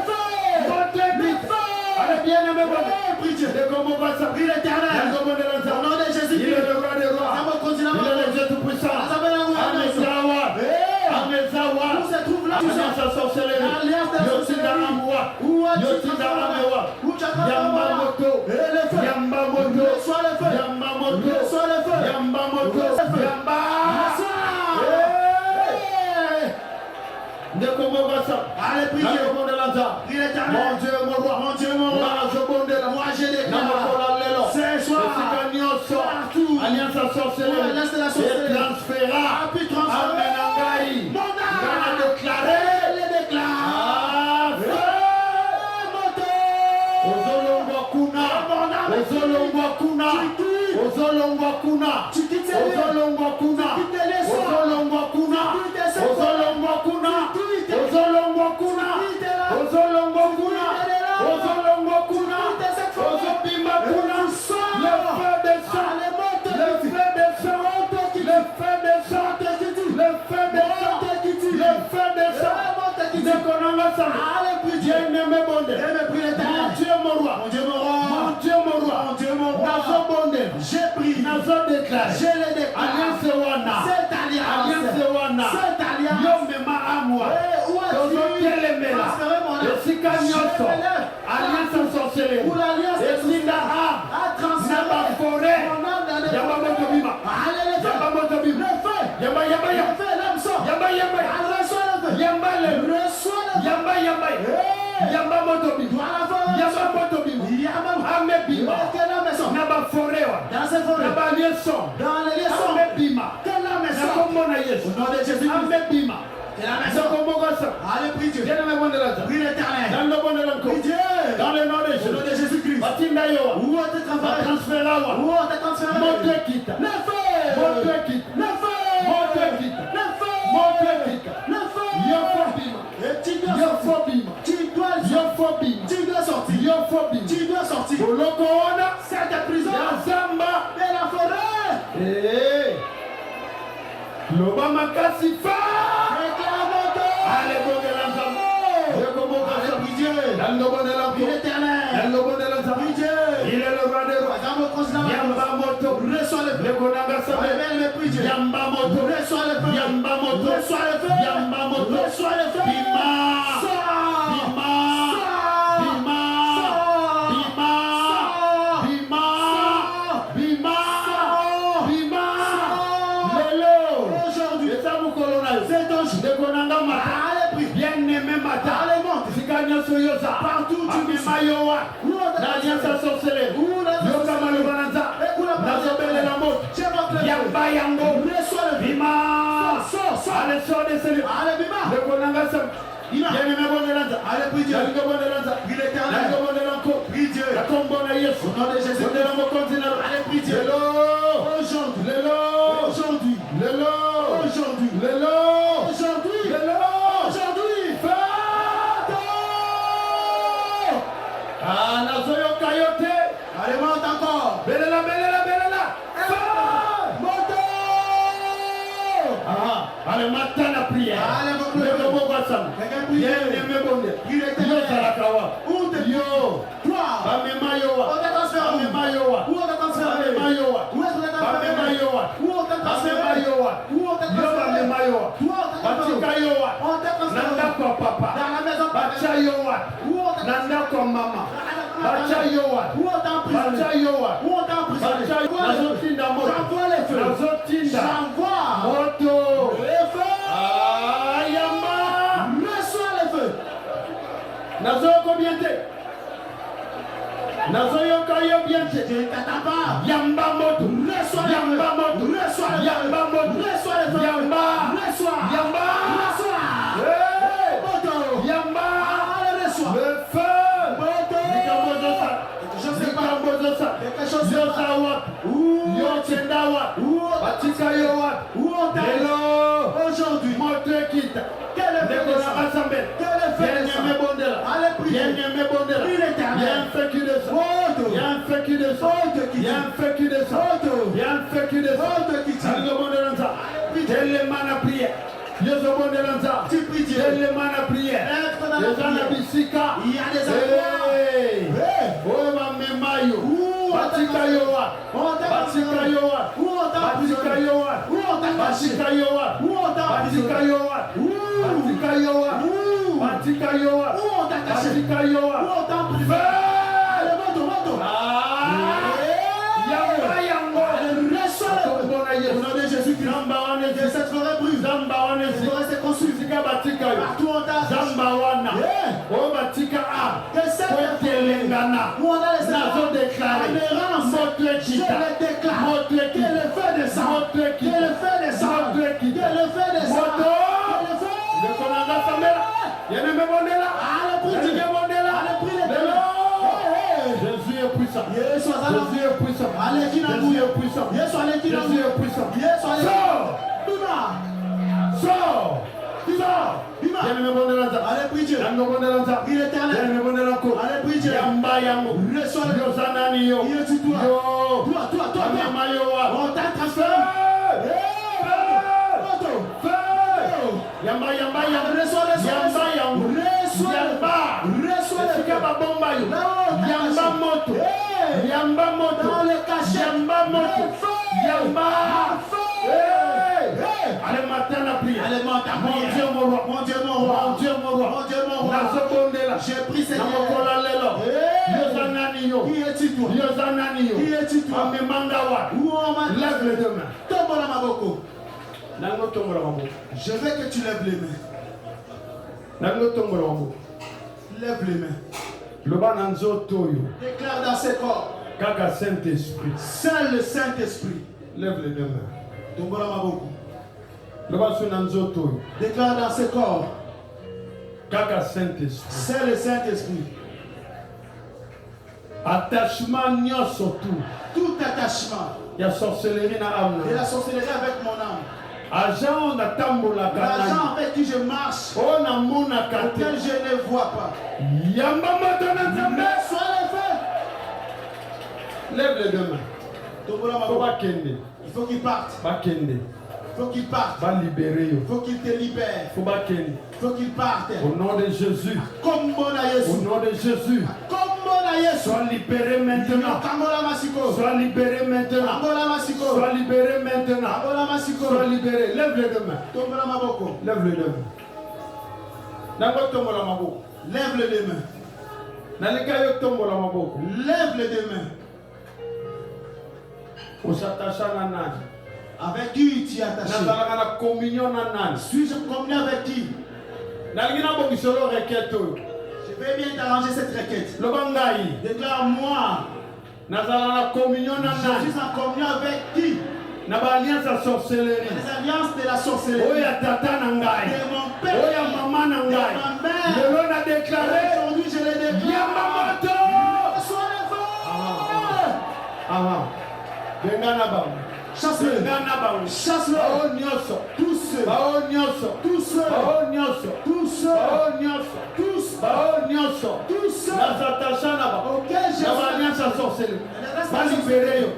Allez bien aimé mon Dieu. De comment va ça? Prie l'éternel. Au nom de Jésus. Il est le roi des rois. Il est le Dieu tout puissant. Amezawa. Où se trouve là? Alliance sorcellerie. Yotinda Amwa. Yotinda Amewa. Yamba moto. Yamba moto. Yamba moto. Yamba moto. Yamba. De comment va ça? Allez prier. Mon Dieu, mon roi. Mon Dieu, mon roi. Moi je déclare. Ce soir. Partout. Alliance sorcellerie. Alliance de la sorcellerie. Et transféra. Amen. J'ai pris, je l'ai déclaré. Alliance Wana, cette alliance, alliance sorcellerie, pour l'alliance de dans cette forêt, dans les liaisons, allez, prie Dieu. Prie l'éternel. Dans le nom de Jésus-Christ. Où est transféré? Tu dois sortir. Cette prison de la forêt. Il est le roi des rois. Yamba moto. Reçois le feu. Yamba moto. Reçois le feu. Yamba moto. Reçois le feu. Yamba moto. Reçois le feu. Bima. Bima. Bima. Bima. Bima. Bima. Bima. Lelo. Aujourd'hui. C'est ton jour. Bien aimé matin. Partout tu me mayoa. L'alliance sorcellerie. Yoka malubanza. Nazobele la mot. Yamba yango. Bima. Allez sort de celui. Allez bima. Le konanga sam. Bien aimé bonelanda. Allez prie Dieu. Allez bonelanda. Il est éternel. Allez bonelanda. Prie Dieu. La tombe na Yesu. Au nom de Jésus. Bonelanda continue. Allez prie Dieu. Aujourd'hui. Aujourd'hui. Aujourd'hui. Aujourd'hui. Ah, Nazoyo Kayote. Allez, monte encore. Belela. Monte. Allez, matin la prière. Allez, mon Dieu. Nazoyoka yo bien te. Je ne t'attends pas. Yamba moto. Reçois le Yamba feu. moto. Reçois le feu. Yamba moto. Reçois le feu. Yamba. Reçois. Yamba. Reçois. Hey. Moto. Yamba. Allez, reçois. Le feu. Moto. Nikambozosa. Je sais pas. Nikambozosa. Quelque chose se Yo passe. sawa. Yo chendawa. Batika yo wat. Où on t'a Hello. aujourd'hui? Moto kita. Quel est Ndeko na rassemble. Quel est Bien fait aimé bondela. Allez prier. Bien aimé bondela. Prie l'Éternel. Bien fait qui descend. Moto. Bien fait qui descend. Moto qui Bien fait qui descend. Moto. Bien fait qui descend. Moto qui tire. Allez bondela nza. Tellement na prière. Yo zo bondela nza. Tu pries Dieu. Tellement na prière. Lève ton âme Yo à za na prier. bisika. Il y a des endroits. Hey. Hey. Oh ma memayo. Où on t'a Batika yo wa. On t'a Batika yo wa. Où on t'a Batika emprisonné? yo wa. Où on t'a caché? Batika yo wa. Où on t'a Batika emprisonné? yo wa. Batika yo wa. Où? Batika yo wa. Où on t'a caché? Batika yo Où wa. on t'a emprisonné? Allez, moto. Yamba yango. Reçois le feu. Au nom de Jésus-Christ. Zamba wane Que cette forêt brûle. Zamba wane Cette forêt se construit. Sika batika yo. Partout on t'a Zamba wana. Yeah. O batika a. Que cette Kwetelengana. où on a laissé Nazo déclaré. Je le déclare. Que le feu descend. Que le feu descend. Que le feu descend. Que le feu. Lekonanga samela. Yene me bondela. Allez, prie Dieu. Yene bondela. Allez, prie les Lelo. Hey, hey. Jésus est puissant. Yesu azala. Jésus est puissant. Allez, qui n'a Jésus est puissant. Yesu aleki na Jésus est puissant. Yesu aleki. Sors. Bima. Sors. Sors. Bima. Yene me bondela nza. Allez, prie Dieu. Yango bondela nza. Prie l'Éternel. Yene me bondela ko. Allez, prie Dieu. Yamba yango. Reçois le Yo zanani yo. Il est sur toi. Yo. Toi. Amema yo wa. On t'a transféré. Feu. Hey. Moto. Feu. Yamba. Reçois le Yamba yango. Reçois le Yamba. Reçois le Sika babomba yo. Là-haut, Yamba moto. Hey. Yamba moto. Dans le cachet. Yamba moto. Le feu. Yamba. Le feu. Hey. Hey. Allez matin la prière. Allez, monte à Mon prière. Dieu mon roi. Mon Dieu, mon roi. Mon Dieu mon roi. Mon Dieu, mon roi. Nazobondela. J'ai pris Seigneur. Namokola lelo. Hey. Yo zanani yo. Qui es-tu toi? Yo zanani yo. Qui es-tu toi? Amemanga wa. Où on m'a Lève les deux mains. Tombola maboko. Nango tombola maboko. Je veux que tu lèves les mains. Nango tombola maboko. Lève les mains. Loba na nzoto yo. Déclare dans ses corps. Kaka Saint-Esprit. Seul le Saint-Esprit. Lève les deux mains. Tombola maboko. Loba su na nzoto yo. Déclare dans ses corps. Kaka Saint-Esprit. C'est le Saint-Esprit. Attachement nyonso tout. Tout attachement Ya sorcellerie na âme de na. la sorcellerie avec mon âme. Agent na tambola L'argent kana. avec qui je marche, O na mona kate. auquel je ne vois pas. Yamba moto na nzambe. Sois le feu. Lève les deux mains. Tombola Faut maboko. bakende. Il faut qu'il parte. Bakende. Il faut qu'il parte. Va libérer yo. Il faut qu'il te libère. Faut bakende. Il faut qu'il parte. Au nom de Jésus. Comme bon à Au Yesu. nom de Jésus. Comme bon à Yesu. Sois libéré maintenant. Kambola masiko. Sois libéré maintenant. Kambola masiko. Sois libéré maintenant. Kambola masiko. Sois libéré. Lève les deux mains. Tombola maboko. Lève les deux mains. Nango tombola maboko. Lève les deux mains. Nalika yo tombola maboko. Lève les deux mains. Osatacha na nani? Avec qui tu es attaché? Nazalaka na communion na nani? Suis-je communié avec qui? Nalingi na bongisolo requête oyo. Je vais bien t'arranger cette requête. Loba ngai. Déclare-moi. Nazala na communion na Je nani? suis en communion avec qui? Na ba alliance ya sorcellerie. Les alliances de la sorcellerie. Oyo ya tata na ngai. De mon père. Oyo ya mama na De ngai. ma mère. Lelo na déclaré. Aujourd'hui, je les déclare. Yamba moto. Sois le Aha. Benga na bango. Chasse-le. Benga na bango. Chasse-le. Bao nyonso. Tous. Bao nyonso. Tous. Bao nyonso. Tous. Bao nyonso. Tous. Bao nyonso. Tous. Nazatacha na ba. Auquel je Na ba alliance ya sorcellerie. Ba libéré yo.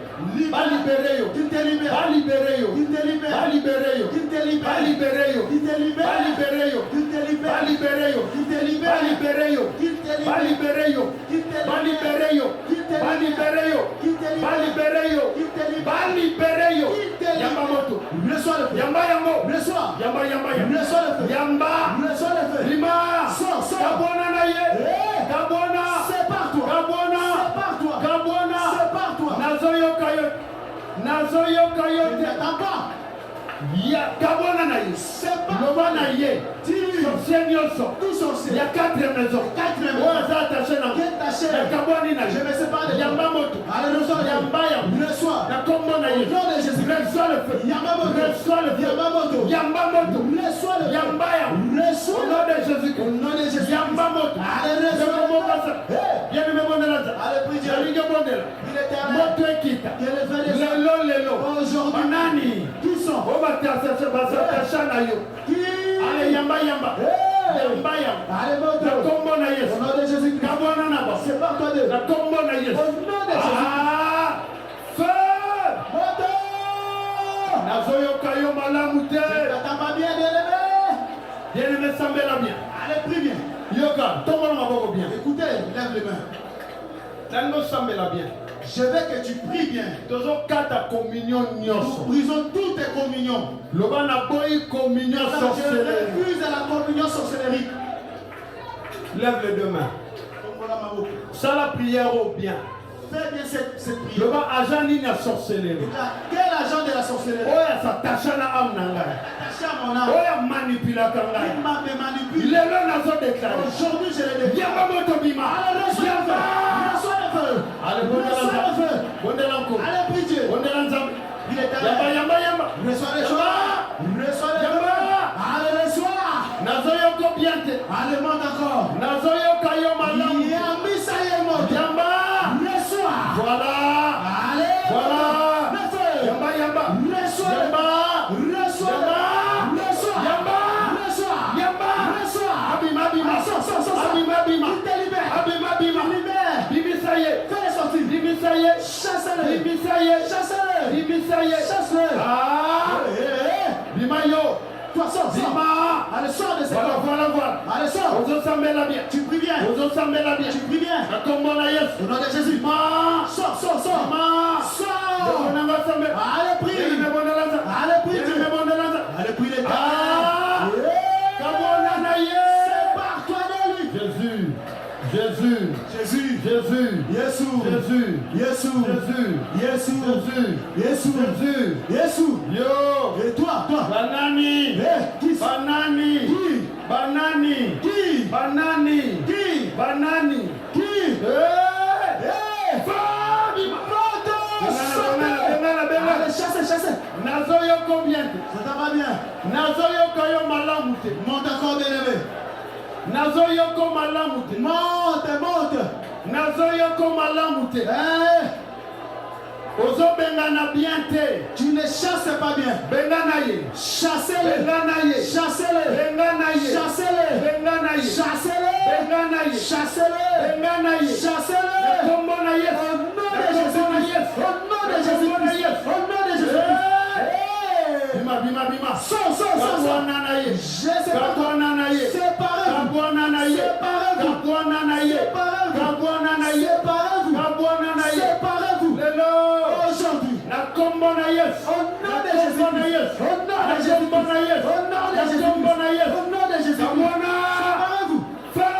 Ba libéré yo. Qu'il te libère. Ba libéré yo. Qu'il te libère. Ba libéré yo. Qu'il te libère. Ba libéré yo. Qu'il te libère. Ba libéré yo. Qu'il te libère. Ba libéré yo. Qu'il te Ba libère. libéré yo. Qu'il te Ba libère. libéré yo. Qu'il te Ba libère. libéré yo. Qu'il te Ba libéré yo. Qu'il te Ba libère. libéré yo. Qu'il te libère. Ba libéré yo. Qu'il te libère. Yamba moto. Reçois le feu. Yamba yango. Reçois. Yamba. Reçois le feu. Yamba. Reçois le feu. Lima. Sors. Kabona na ye. Hey. Kabona. C'est par toi. Kabona. C'est par toi. Kabona. C'est par toi. Nazoyoka yo. Je ne t'attends pas. C'est pas tout sorcier. Il y a 4 maisons. Je me sépare de allez, reçois le reçois. Au nom de Jésus. Reçois le feu. Reçois le feu. Yambamoto. Reçois le Yambaya. reçois Au nom de Jésus. au nom de Jésus. Yambamoto. Allez, reçois. Bien-aimé Mondelaza. Allez, prie Dieu. Jalinga Mondela. Il est éternel. Moto ekita. Que le feu des Lelo. aujourd'hui. Banani. Qui sont? Obatashana yo. Qui? Allez, yamba. Yambaya. Allez, moto. La combo na Au Yesu. nom de Jésus. Kabona na ba. C'est pas toi deux. La combo na Yesu. Au nom de Jésus. Ah! Feu! Moto. Nazoyoka yo malamu te. T'as pas bien bien-aimé. Bien-aimé sambela bien. Allez, prie bien. Yoka, tombola maboko bien. Écoutez, lève les mains. Nango sambela bien. Je veux que tu pries bien. Tozo kata communion Nous nyonso. brisons toutes tes communions. Loba na boyi communion Je sorcellerie. refuse la communion sorcellerie. Lève les deux mains. Ça la prière au bien. Fais bien cette prière. Loba agent ni na sorcellerie. Quel agent de la sorcellerie? Oya sa tachana am nanga. Attaché à mon âme. Oya manipula Il kanga. m'a manipulé. Lelo nazo déclarer. Aujourd'hui, je l'ai déclaré. Yamba moto bima. Allez, reçois le feu. Reçois le feu. Allez, Reçois le feu. bondelanko. Allez, prie Dieu. Bondelanzam. Il est éternel. Yamba. Reçois le feu. Reçois le feu. Allez, reçois. Nazoyoko biente. Allez, monte encore. Nazoyoka yo malamu. Yambi, ça y est, monte. Yamba. Reçois. Voilà. Allez. Voilà. Le feu. Yamba. Reçois le Yamba. reçois. Reçois. Yamba. Reçois. Yamba. Reçois. Abima. Sors. Abima. Il te libère. Abima. Libère. Bibi ça y est. Fais-le sortir. Bibi ça y est. Chasse-le. Bibi ça y est. Chasse-le. Bibi ça y est. Chasse-le. Ah. Bima yo. Toi, sors. Bima. Allez, sors de cette porte. Voilà. Allez, sors. Ozo sambela bien. Tu pries bien. Ozo sambela bien. Tu pries bien. Akombo na Yesu. Au nom de Jésus. Bima. Sors. Bima. Sors. Bonanga sambe. Allez, prie. Yeme bondelanza. Allez, prie. Allez, prie les gars. Ah. Kabona na Yesu. Sépare-toi de lui. Jésus. Jésus. Yo. Et toi. Banani. Qui? Banani. Qui? Banani. Qui? Banani. Qui? Banani. Qui? Fabima. Allez, chasse. Nazoyoko bien. Ça t'a pas bien. Nazoyoko yo malamu te. Monte encore, bien-aimé. Nazoyoko malamu te. Monte. Nazoyoko malamu te. Ozobengana bien te. Tu ne chasses pas bien. Bengana ye. Chassez-le. Bengana ye. Chassez-le. Bengana ye. Chassez-le. Bengana ye. Chassez-le. Bengana ye. Chassez-le. Bengana ye. Chassez-le. Kombo na Yesu. Au nom de Jésus. Au nom de Jésus. Au nom de Jésus. Bima. Sors. Kabwana na ye. Je sais pas. Kabwana na ye. Séparez-vous. Kabwana na ye. Kabwana na ye. Kabwana na ye. Kabwana na ye. Séparez-vous. Lelo. Aujourd'hui. Na kombo na Yesu. Au nom de Jésus. Au nom de Yesu. Au nom de Jésus. Kombo na Yesu. Au nom de Jésus. Kombo na Yesu. Au nom de Jésus. Kabwana. Séparez-vous. Feu.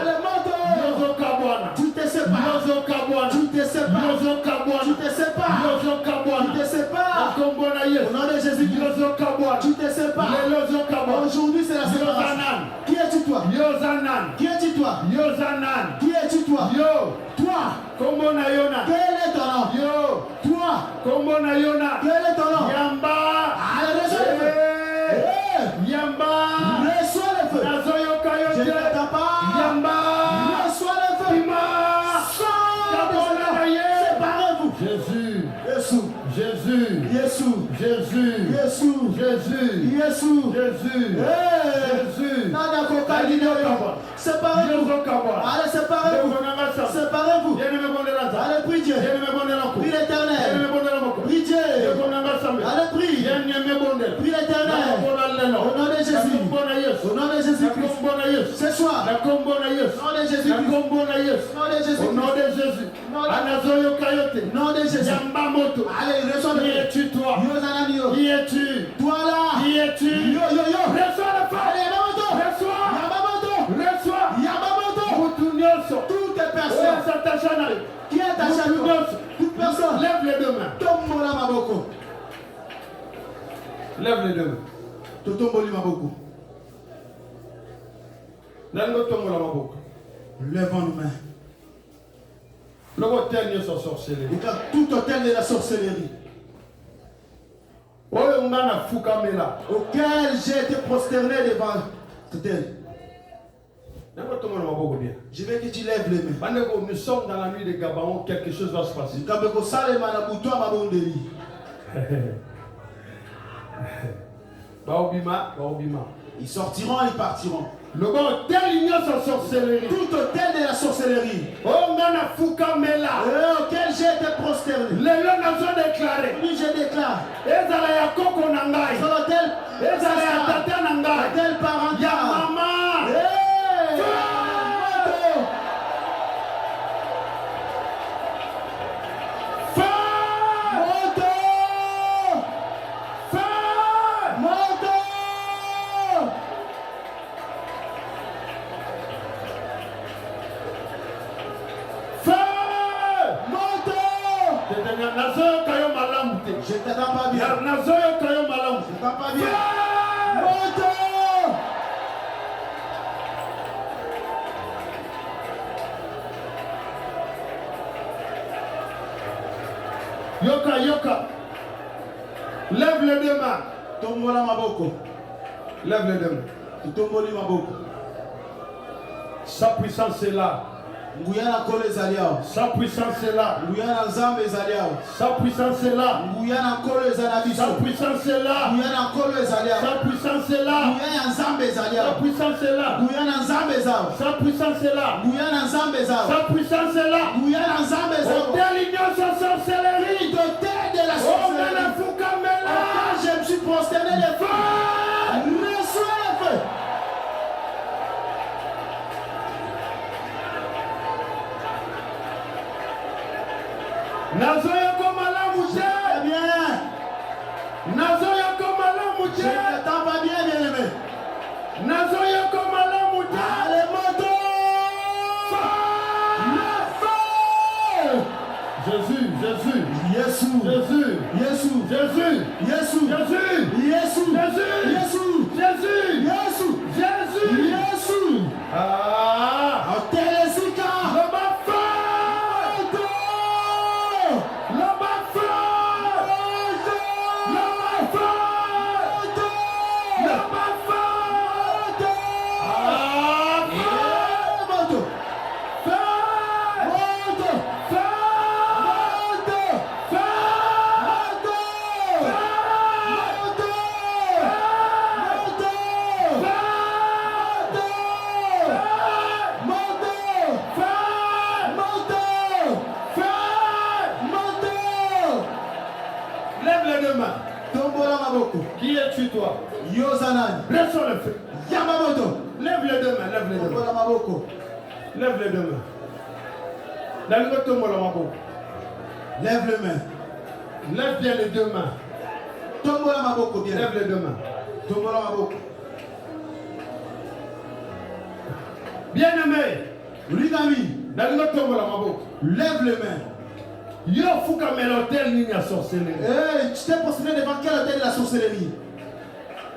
Allez, monte. Yozo Kabwana. Tu te sépares. Yozo Kabwana. Tu te sépares. Yozo Kabwana. Tu te sépares. Yozo Kabwana. Tu te sépares. Kombo na Yesu. Au nom de Jésus. Yozo Kabwana. Tu te sépares. Yozo Kabwana. Aujourd'hui, c'est la séparation. Yozanan. Qui es-tu, toi? Yozanan. Qui es-tu, toi? Yozanan. Qui es-tu, toi? Yo. Toi. Kombo na Yona. Quel est ton nom? Yo. Toi. Kombo na Yona. Quel est ton nom? Yamba. Allez, reçois le feu. Yamba. Reçois le feu. Nazoyoka Je ne yote. t'attends pas. Yamba. Reçois le feu. Bima. Sors de Kabona ce na ye. corps. Séparez-vous. Jésus. Jésus. Nada kokali yo. Séparez-vous. Allez, séparez-vous. Séparez-vous. Allez, prie Dieu. Prie l'Éternel. Prie Dieu. Allez, prie. Prie l'Éternel. Au nom de Jésus. Au nom de Jésus-Christ. Ce soir. Au nom de Jésus-Christ. Au nom de Jésus. Au nom de Jésus. Allez, reçois le feu. Qui es-tu toi? Yo. Qui es-tu? Toi là. Qui es-tu? Yo. Reçois le feu. Allez, Yamamoto. Reçois. Mutu nyonso. Toutes les Oya personnes s'attache na yo. qui est à chaque fois. Toute personne. Lève les deux mains. Tombe la maboko. Lève les deux mains. Totomboli maboko. Lèvons nos mains. Le hôtel de la sorcellerie. Et dans tout hôtel de la sorcellerie auquel j'ai été prosterné devant l'hôtel. Je veux que tu lèves les mains. Nous sommes dans la nuit de Gabaon, quelque chose va se passer. Ils sortiront et ils partiront. Le bon hôtel de la sorcellerie. Tout hôtel de la sorcellerie auquel j'ai été prosterné. Les gens ont déclaré. Oui, je déclare. Sur l'hôtel, l'hôtel parental. Je t'entends pas bien. Je t'entends pas bien. Moto! Yoka, yoka. Lève les deux mains. Tombola maboko. Lève les deux mains. Tomboli maboko. Sa puissance est là. Sa puissance est là. Sa puissance est là. Sa puissance est là. Sa puissance est là. Sa puissance est là. Sa puissance est là. Sa puissance est là. Hôtel Union sans sorcellerie. De la sorcellerie. Je me suis prosterné de feu. Reçois le feu. Nazoyoko malamu je. Bien. Nazoyoko malamu Je je. n'entends pas bien, bien aimé. Nazoyoko malamu je. Allez, moto. Le feu. Jésus, Jésus. Jésus. Jésus. Jésus. Jésus. Jésus. Jésus. Jésus. Jésus. Jésus. Jésus. Jésus. Jésus. Jésus. Ah. Telesika. Le bafeu. Le bafeu. Le bafeu. Le bafeu. Ah. Moto. Feu. Moto. Feu. Lève les deux mains. Qui es-tu toi? Laisse le feu. Lève les deux mains, lève les deux mains. Lève les deux mains. Lève les mains. Lève bien les deux mains. Lève les deux mains. Bien-aimé. Lève les mains. Yo fuka melotel nini ya sorcellerie. Tu t'es prosterné devant quel hôtel de la sorcellerie?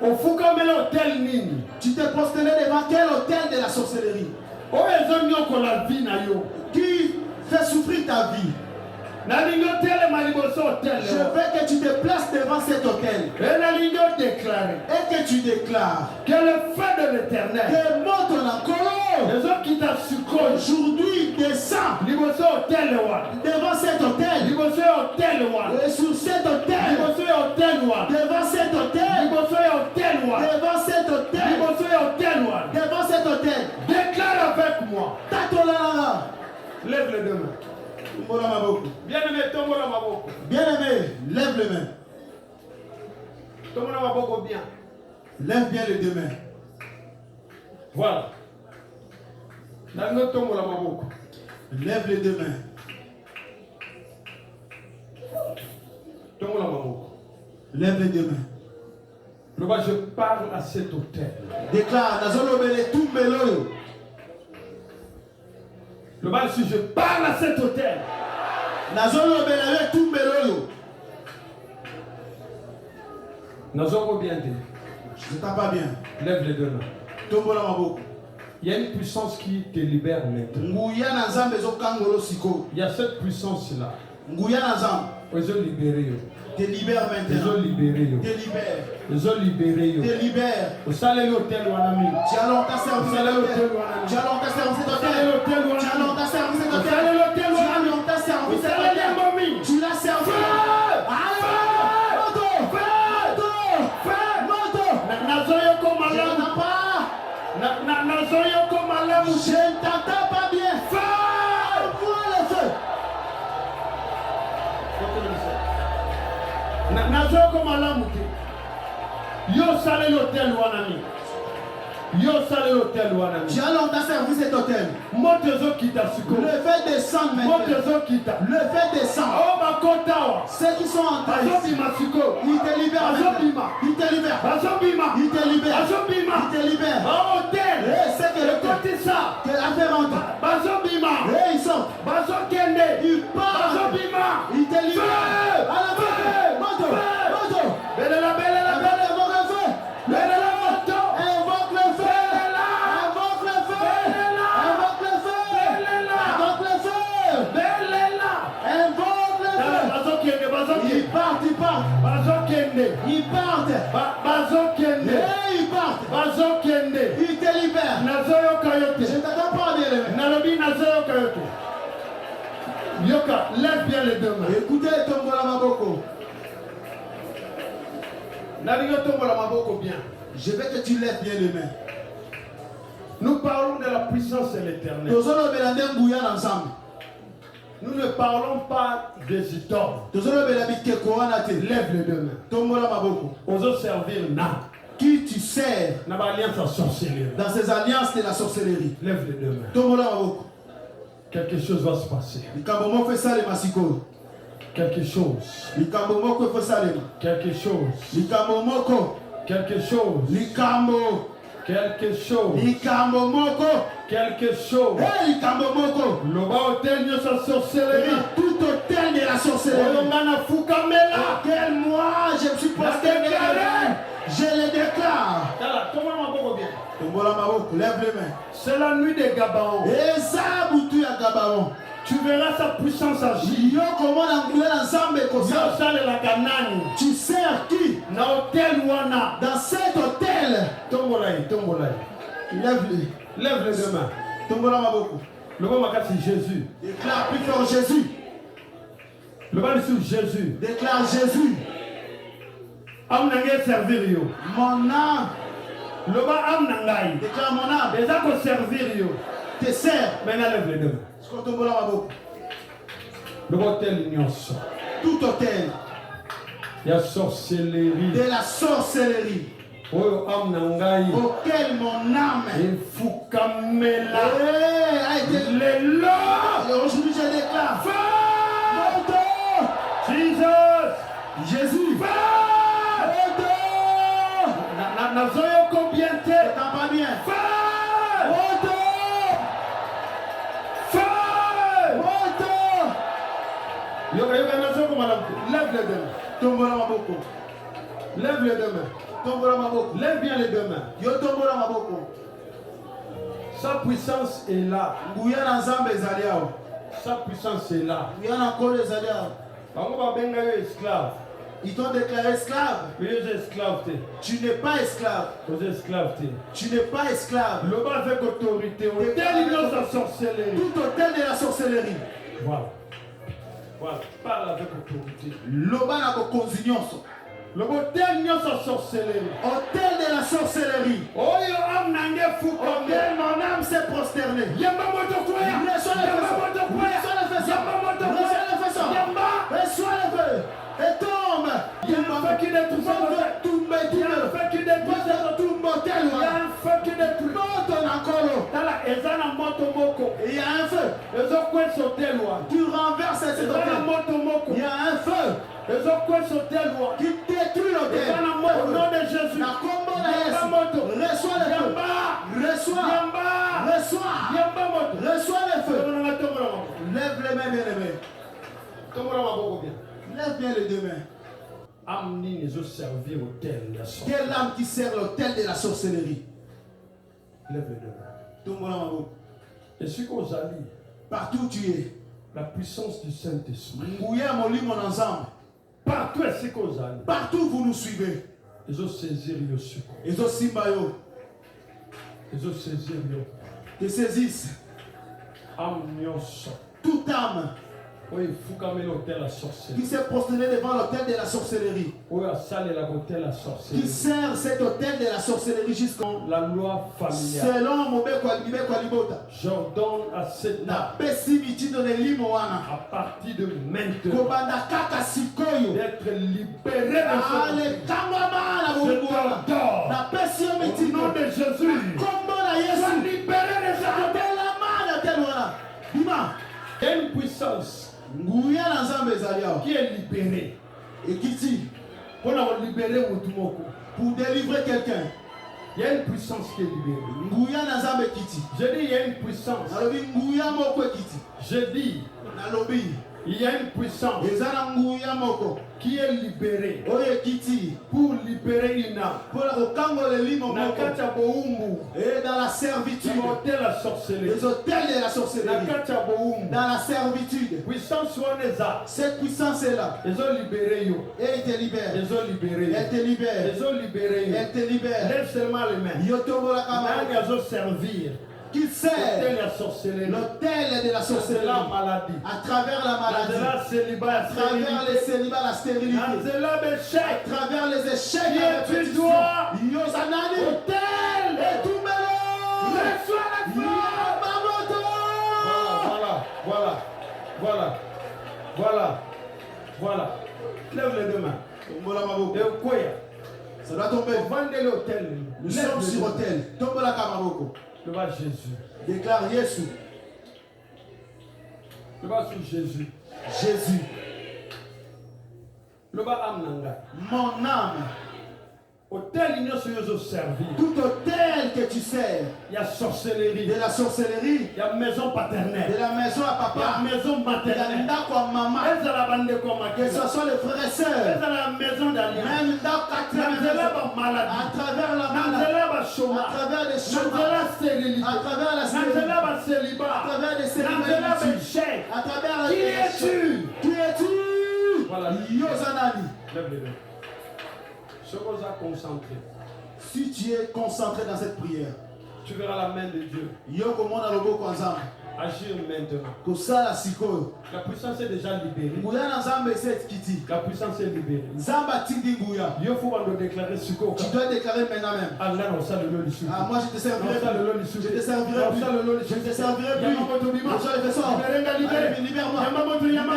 O fuka melotel nini. Tu t'es prosterné devant quel hôtel de la sorcellerie? O ezo nyoko la vie na yo. Qui fait souffrir ta vie? Je veux que tu te places devant cet hôtel. Et que tu déclares que le feu de l'éternel, que monte en les hommes qui t'assucrent aujourd'hui descend devant cet hôtel. Et sur cet hôtel, devant cet hôtel, devant cet hôtel, devant cet hôtel, déclare avec moi. Lève les deux mains. Bien-aimé, bien-aimé, lève les mains. Bien. Lève bien les deux mains. Voilà. Lève les deux mains. Lève les deux mains. Je parle à cet hôtel. Déclare, le bal, si je parle à cet hôtel, Je t'entends pas bien. Lève les deux mains. Tombola maboko. Il y a une puissance qui te libère maintenant. Nguya na nzambe zo kangolo siko. Il y a cette puissance-là. Nguya na nzambe. Ils ont libéré. Te libère maintenant. Ils ont libéré. Te libère. Ils ont libéré. Te libère. Au salaire l'hôtel Wanami. Tu as longtemps servi cet hôtel. Tu as longtemps servi cet hôtel. Tu as longtemps servi cet hôtel. Tu as longtemps servi cet hôtel. Tu l'as servi. Je ne t'entends pas bien. Feu! Vois le feu. Tu as longtemps servi cet hôtel. Le fait descendre maintenant. Le fait descendre. Ceux qui sont en train. Ils te libèrent. Ils te libèrent. Ils te libèrent. Ils te libèrent. C'est que le côté ça. Que l'affaire entre. Ils sortent. Ils partent. Ils te libèrent. Moto. Ils partent. Ils te libèrent. Je ne t'entends pas bien. Yoka, lève bien les deux mains. Écoutez, Tombola Maboko. Bien. Je veux que tu lèves bien les mains. Nous parlons de la puissance de l'éternel. Nous ne parlons pas des idoles. Lève les deux mains. On veut servir qui tu sers dans ces alliances de la sorcellerie. Lève les deux mains. Quelque chose va se passer. Quelque chose. Quelque chose. Quelque chose. Quelque chose. Quelque chose. Le bas hôtel de sa sorcellerie. Tout hôtel de la sorcellerie. Auquel moi je me suis prosterné. Je le déclare. Lève les mains. C'est la nuit des Gabaons. Et ça, Boutou à Gabaon. Tu verras sa puissance agir. Tu sers qui? Dans cet hôtel. Lève les deux mains. Le bon matin c'est Jésus. Déclare plus fort Jésus. Le bon c'est Jésus. Déclare Jésus. Mon âme. Le bon âme nangai. Déclare mon âme. Les âmes servir yo. Te sers. Maintenant lève les deux mains. Le hôtel ignoce. Tout hôtel. Il y a sorcellerie. De la sorcellerie. Auquel mon âme. Il faut camela. Les lois. Aujourd'hui je déclare. Jesus. Jésus. Combien de temps? Pas bien. Lève les deux mains. Lève les deux mains. Lève bien les deux mains. Sa puissance est là. Sa puissance est là. Esclave. Ils t'ont déclaré esclave. Tu n'es pas esclave. Tu n'es pas esclave. Le bas avec autorité. Tout hôtel de la sorcellerie. Voilà. Parle avec autorité. Loba na consignon. Le hôtel de la sorcellerie. Hôtel de la sorcellerie. Auquel mon âme s'est prosternée. Reçois le feu. Et tombe. Il y a un feu qui détruit. Il y a un feu qui détruit. Il y a un feu. Tu renverses cet hôtel. Il y a un feu qui détruit l'hôtel. Au nom de Jésus. Reçois le feu. Reçois le feu. Lève les mains bien aimés. Lève bien les deux mains. Quelle âme qui sert l'autel de la sorcellerie? Lève les deux mains. Et ce qu'on a dit, partout où tu es, la puissance du Saint-Esprit. Partout est-ce qu'on a dit. Partout vous nous suivez. Ils ont saisi le secours. Ils ont simbayo. Ils ont saisi le. Que saisissent. Toute âme. Oui, il faut quand même l'autel la sorcellerie. Qui s'est prosterné devant l'autel de la sorcellerie. Oui, ça c'est l'autel la sorcellerie. Qui sert cet autel de la sorcellerie jusqu'à la loi familiale. Selon Mobeko j'ordonne à cette à partir de maintenant d'être libéré de ce au nom de Jésus. Sois libéré de ce il y a une puissance qui est libérée. Et qui dit pour libérer pour délivrer quelqu'un. Il y a une puissance qui est libérée. Je dis il y a une puissance. Je dis il y a une puissance qui est libérée pour libérer une âme. Et dans la servitude, la sorcellerie. Les hôtels de la sorcellerie, dans la servitude, cette puissance est là. Ils ont libéré. Et elle te libère. Ils ont libéré. Elle te libère. Ils ont libéré. Elle te libère. Lève seulement les mains. Ils ont servir. Qui sert l'hôtel de la sorcellerie la maladie. À travers la maladie, à travers les célibats, la stérilité, à travers les échecs, tu dois hôtel et tout voilà. Lève les deux mains. Ça doit tomber. L'hôtel. Nous sommes sur hôtel. Tombe la Kamaroko. Devant Jésus. Déclare Jésus. Devant Jésus. Jésus. Mon âme. Hôtel il y servi. Tout hôtel que tu sers. Il y a sorcellerie. De la sorcellerie. Il y a maison paternelle. De la maison à papa. Il y a maison maternelle. Il y a maman. Que ce soit les frères et sœurs. La maison d'alliance. Même dans maladie. À travers la maladie. À travers les chômages. À travers la célibat. À travers les célibats. À travers qui es-tu? Qui es-tu? Voilà. Yosanani. Lève les mains. Concentré. Si tu es concentré dans cette prière, tu verras la main de Dieu agir maintenant. La puissance est déjà libérée. La puissance est libérée. Il faut déclarer ce qu'on tu dois déclarer maintenant même. Allah, moi je te servirai plus. Je te servirai plus. Je te servirai plus. Libère-moi. Libère-moi.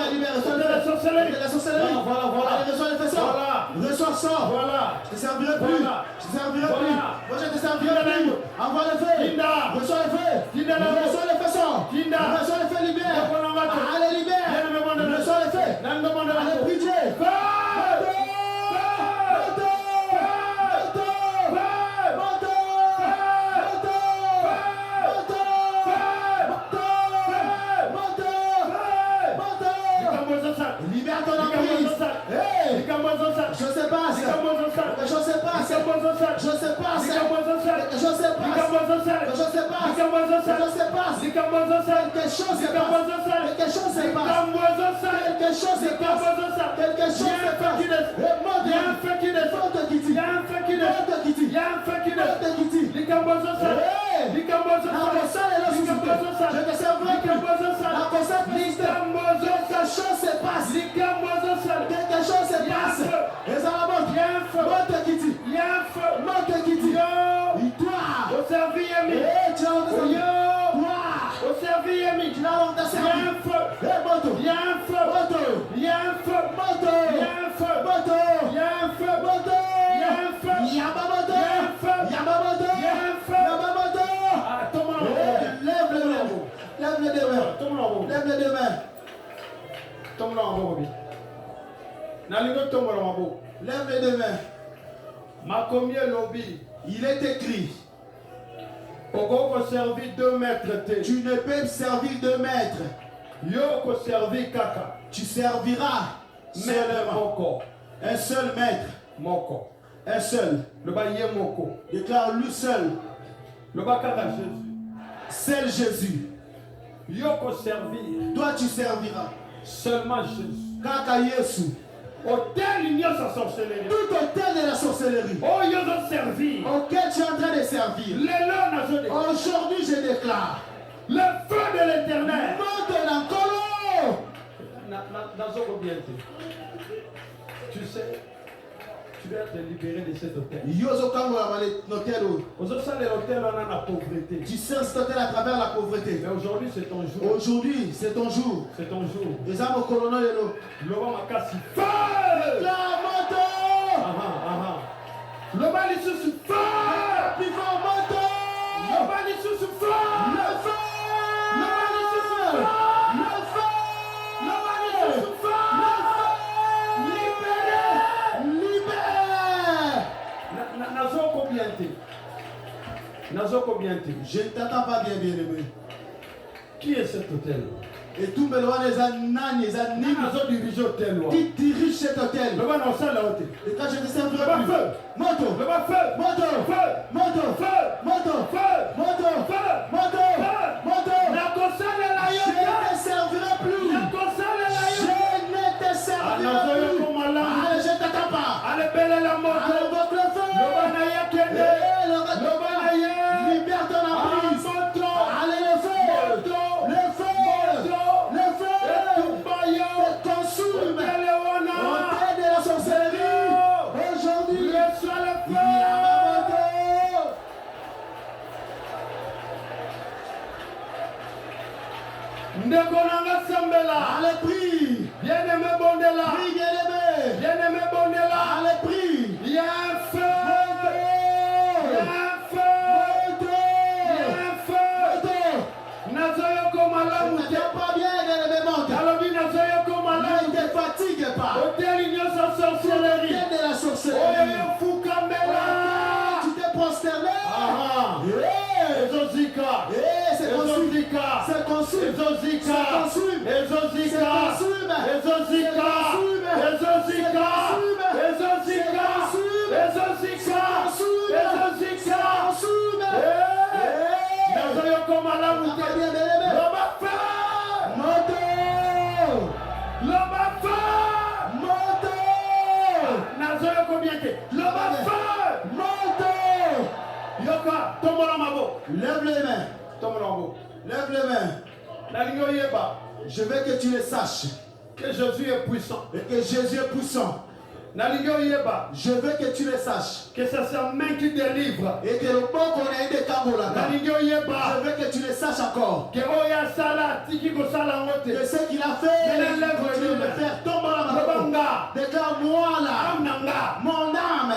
La sorcellerie. Voilà. Reçois les faisceaux. Reçois ça. Voilà. Je te servirai plus. Je te servirai plus. Moi je te servirai plus. Envoie le feu. Reçois le feu. Reçois les faisceaux. Reçois le feu, libère. Allez, libère. Reçois le feu. Allez, prie Dieu. Libère ton emprise. Je sais pas. Je sais pas. Je sais pas. Je sais pas. Je sais pas. Je sais pas. Quelque chose se passe. Quelque chose se passe. Quelque chose se passe. Quelque chose se passe. Il y a un feu qui descend. Il y a un feu qui descend. Il y a un feu qui descend. Je te servirai plus. Quelque chose se passe. Quelque chose se passe. Et ça va monter. Il y a un feu. Monte qui dit. Au service, Yami. Tu as honte de au service, Yami. Tu as honte de servir. Il y a un feu. Il y a un feu. Il y a un feu. Il y a un feu. Il y a un feu. Il y a un feu. Il y a un feu. Il y a un feu. Lève les mains. Lève les deux mains. Lève les deux mains. Lève les deux mains. Il est écrit. Tu ne peux servir 2 mètres. Tu serviras seulement. Un seul maître. Moko. Un seul. Le baye moko. Déclare lui seul. Le bakara Jésus. Seul Jésus. Yoko servir. Toi tu serviras. Seulement Jésus. Kaka Yesu. Hôtel il y a sa sorcellerie. Tout hôtel de la sorcellerie. Oh il y a servir. Auquel tu es en train de servir. Aujourd'hui je déclare. Le feu de l'éternel. Tu sais, tu dois te libérer de cet hôtel. Tu sais cet hôtel à travers la pauvreté. Mais aujourd'hui c'est ton jour. Aujourd'hui c'est ton jour. C'est ton jour. Les âmes au colonel de l'eau. L'homme a cassé. Feu! La moto! Le mal est sous feu! Plus fort moto! Le mal est sous feu! Le feu! Le mal est sous feu! Le feu! Le mal est sous feu! Le feu! Libéré! Nazo combien? Je ne t'attends pas bien, bien-aimé. Qui est cet hôtel? Et tout le monde qui dirige cet hôtel. Et quand je te servirai plus, moto, feu, moto, feu, moto, feu, moto, feu, moto, feu, moto, moto. Je ne te servirai plus. Je ne te servirai plus. Allez, je ne t'attends pas. Allez, belle la moto. Allez, votre feu. Libère ton emprise. Allez, le feu. Le feu. Le feu. Consume. Hôtel de la sorcellerie. Aujourd'hui, reçois le feu. Allez, prie. Bien-aimé Bondela. Prie, bien-aimé. Bien-aimé Bondela. Allez, prie. Il y a un feu. Il y a un feu. Il y a un feu. Nazoyoko malamu. Ne t'es pas bien, bien-aimé Monte. Alors, Nazoyoko malamu. Ne te fatigue pas. Hôtel Ignos en sorcellerie. Hôtel de la sorcellerie. Oh, Fukambela. Tu t'es prosterné. Ezozika. C'est consume. C'est consume. Ezozika. C'est consume. Ezozika. Ezozika. Ezozika. Ezozika. Ezozika. Ezozika. Nazoyoko malamu. Loba feu. Moto. Loba feu. Moto. Nazoyoko biente. Loba feu. Moto. Yoka, tombe la mabo. Lève les mains. Tombe la mabo. Lève les mains. Je veux que tu le saches. Que Jésus est puissant. Et que Jésus est puissant. Je veux que tu le saches. Que c'est sa main qui délivre. Et que le bon qu'on a aidé Kambola. Je veux que tu le saches encore. Que ce qu'il a fait, continue de le faire. Tombe la main. Déclare-moi là. Mon âme.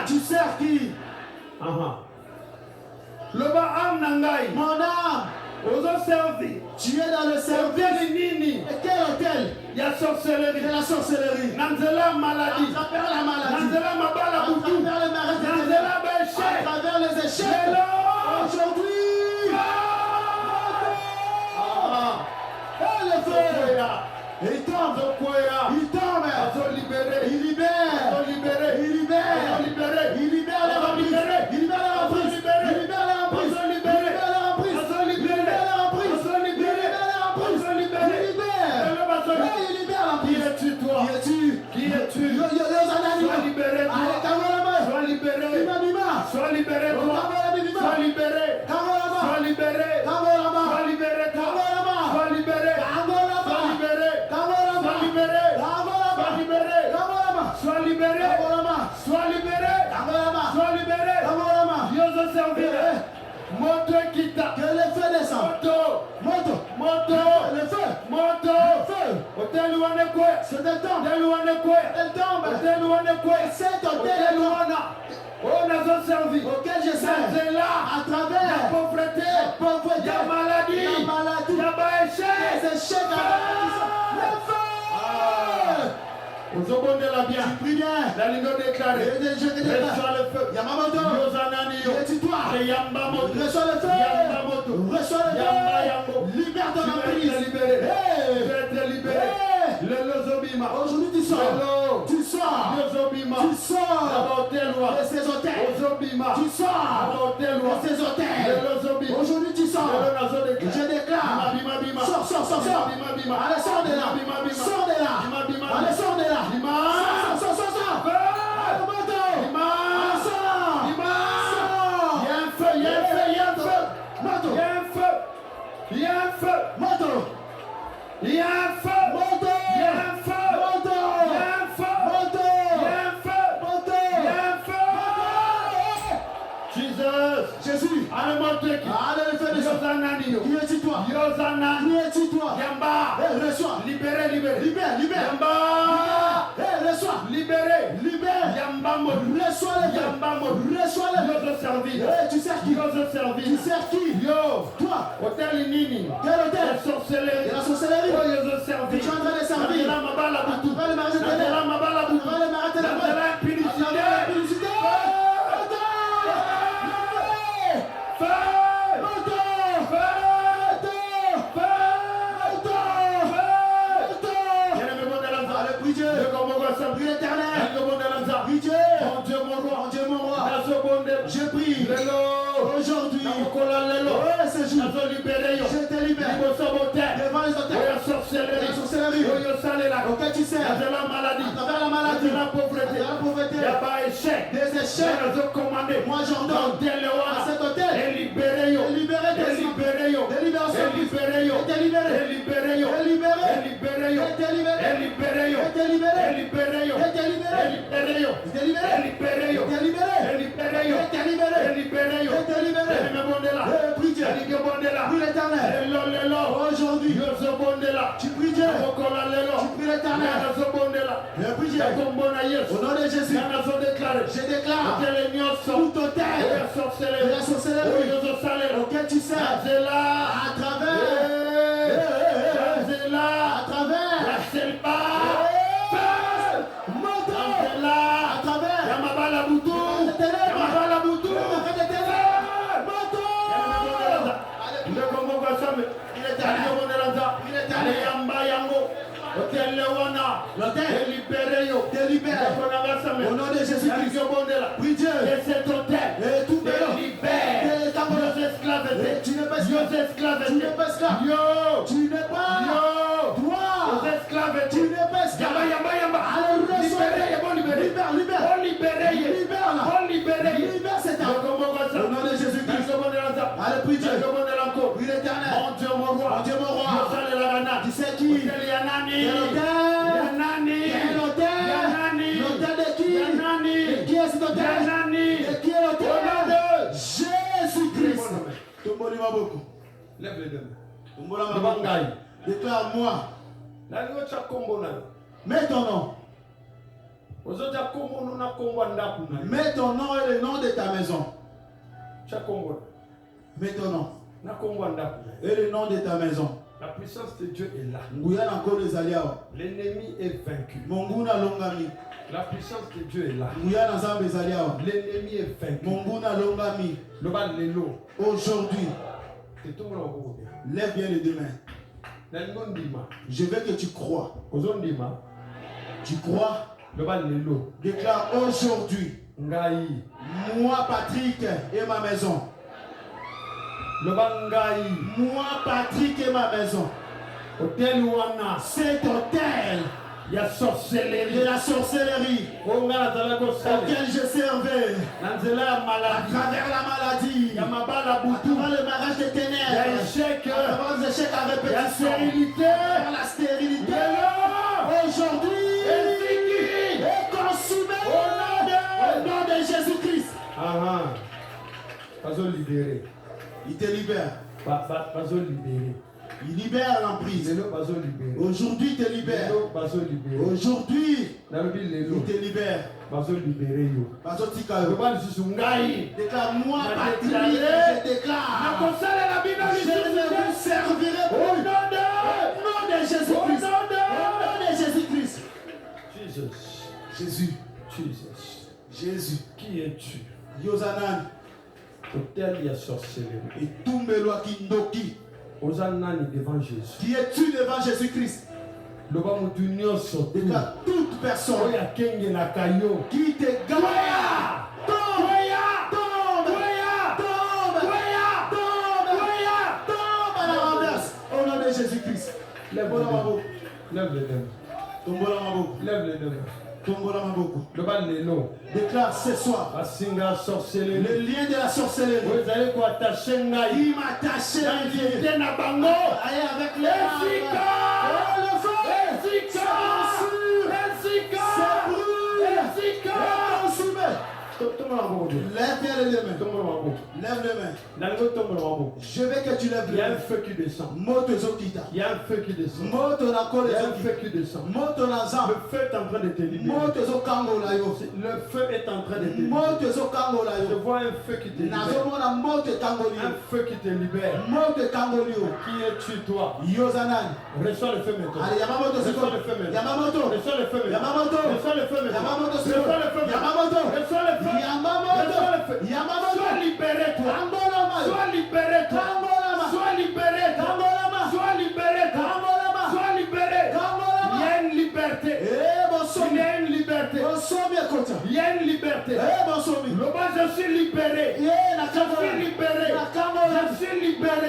Tu sers qui? Mon âme. Tu es dans le service. Et quel hôtel? Il y a sorcellerie. De la sorcellerie. Nanzela maladie. À travers la maladie. Nanzela mabala boutou. À travers les maladies. Nanzela échecs. À travers les échecs. Aujourd'hui. Le feu. Il tombe. Il tombe. Il libère. Il libère. Il libère. Il libère. Il libère les remprises. Il libère les remprises. Il libère les remprises. Il libère les remprises. Qui es-tu toi? Qui es-tu? Sois libéré toi. Sois libéré. Sois libéré toi. Sois libéré. Sois libéré. Sois libéré toi. Sois libéré. Sois libéré. Sois libéré. Sois libéré. Sois libéré. Sois libéré. Sois libéré. Dieu te servira. Moto quitta. Que le feu descend. Moto. Le feu. Moto. Le feu. Hôtel Louane quoi? C'est le temps. Hôtel Louane quoi? Hôtel Louane quoi? C'est hôtel Louane. Oh, nous avons servi. Auquel je sers. C'est là. À travers la pauvreté. La maladie. La échec. Les échecs. Le feu. Vous abonnez la bien. Tu pries bien. La ligne déclarée. Reçois le feu. Yamamoto. Yetitoa. Reçois le feu. Yamamoto. Reçois le feu. Libère ton emprise. Tu es libéré. Tu es libéré. Le lozobi. Aujourd'hui tu sors. Tu sors. Tu sors de ces hôtels. Tu sors de ces hôtels. Aujourd'hui tu sors. Je déclare. Sors. Allez, sors de là. Sors de là. Allez, sors de là. Sors. Allez, il y a un feu. Jésus. Allez, le feu de Qui est-tu toi? Yamba. Reçois. Libère. Yamba. Reçois. Libère. Yamba. Reçois le feu. Reçois le feu. Tu sers qui? Tu sers qui? Toi. Hôtel Nini. Quel hôtel? La sorcellerie. Tu es en train de servir. Tu vas le mariage de tes je prie aujourd'hui, ce jour, je te libère devant les hôtels, la sorcellerie, auquel tu sers, à travers la maladie, la pauvreté, des échecs. Moi j'ordonne à cet hôtel de libérer aujourd'hui, tu pries Dieu, tu pries l'Éternel, au nom de Jésus, je déclare tout hôtel de la sorcellerie auquel tu sers, à travers la selva, à travers Yamabala Boutou, au nom de Jésus-Christ, prie Dieu, et cet hôtel, et tout libère, tu n'es pas esclave, tu n'es pas esclave, tu n'es pas esclave, tu n'es pas esclave. Libère cet homme. Au nom de Jésus-Christ. Allez, prie Dieu. Prie l'Éternel. Mon Dieu, mon roi. Tu sais qui? Quel hôtel? L'hôtel de qui? De qui est cet hôtel? De qui est l'hôtel? Au nom de Jésus-Christ. Lève les deux. Déclare-moi. Mets ton nom. Mets ton nom et le nom de ta maison. Mets ton nom et le nom de ta maison. La puissance de Dieu est là. L'ennemi est vaincu. La puissance de Dieu est là. L'ennemi est vaincu. Aujourd'hui, lève bien les deux mains. Je veux que tu crois. Tu crois? Déclare aujourd'hui, moi Patrick et ma maison. Moi Patrick et ma maison. Cet hôtel, il y a sorcellerie, de la sorcellerie auquel je servais à travers la maladie, à travers le mariage des ténèbres, à travers les échecs à répétition, la stérilité. Aujourd'hui, est consumé au nom de Jésus-Christ. Il te libère. Il libère l'emprise. Aujourd'hui, il te libère. Aujourd'hui, il te libère. Déclare-moi, Patrick, je déclare. Je ne vous servirai plus. Au nom de Jésus-Christ. Au nom de Jésus-Christ. Jésus. Qui es-tu? Yosanan. Hôtel, il y a sorcellerie. Et Tumbelwa Kindoki. Hosanna devant Jésus. Qui es-tu devant Jésus-Christ? Déclare toute personne qui te gagne. Au nom de Jésus-Christ. Lève les deux. Lève les deux. Lève les deux. Déclare ce soir le lien de la sorcellerie. Il m'a attaché avec les lève bien les deux mains. Lève les mains. Je veux que tu lèves les mains. Il y a un feu qui descend. Il y a un feu qui descend. Il y a un feu qui descend. Le feu est en train de te libérer. Le feu est en train de te libérer. Je vois un feu qui te libère. Un feu qui te libère. Qui es-tu toi? Reçois le feu maintenant. Reçois le feu maintenant. Reçois le feu maintenant. Reçois le feu maintenant. Reçois le feu maintenant. Reçois le feu. Sois libéré toi. Sois libéré toi. Sois libéré toi. Sois libéré toi. Sois libéré. Il y a une liberté. Il y a une liberté. Il y a une liberté. Je suis libéré. Je suis libéré. Je suis libéré.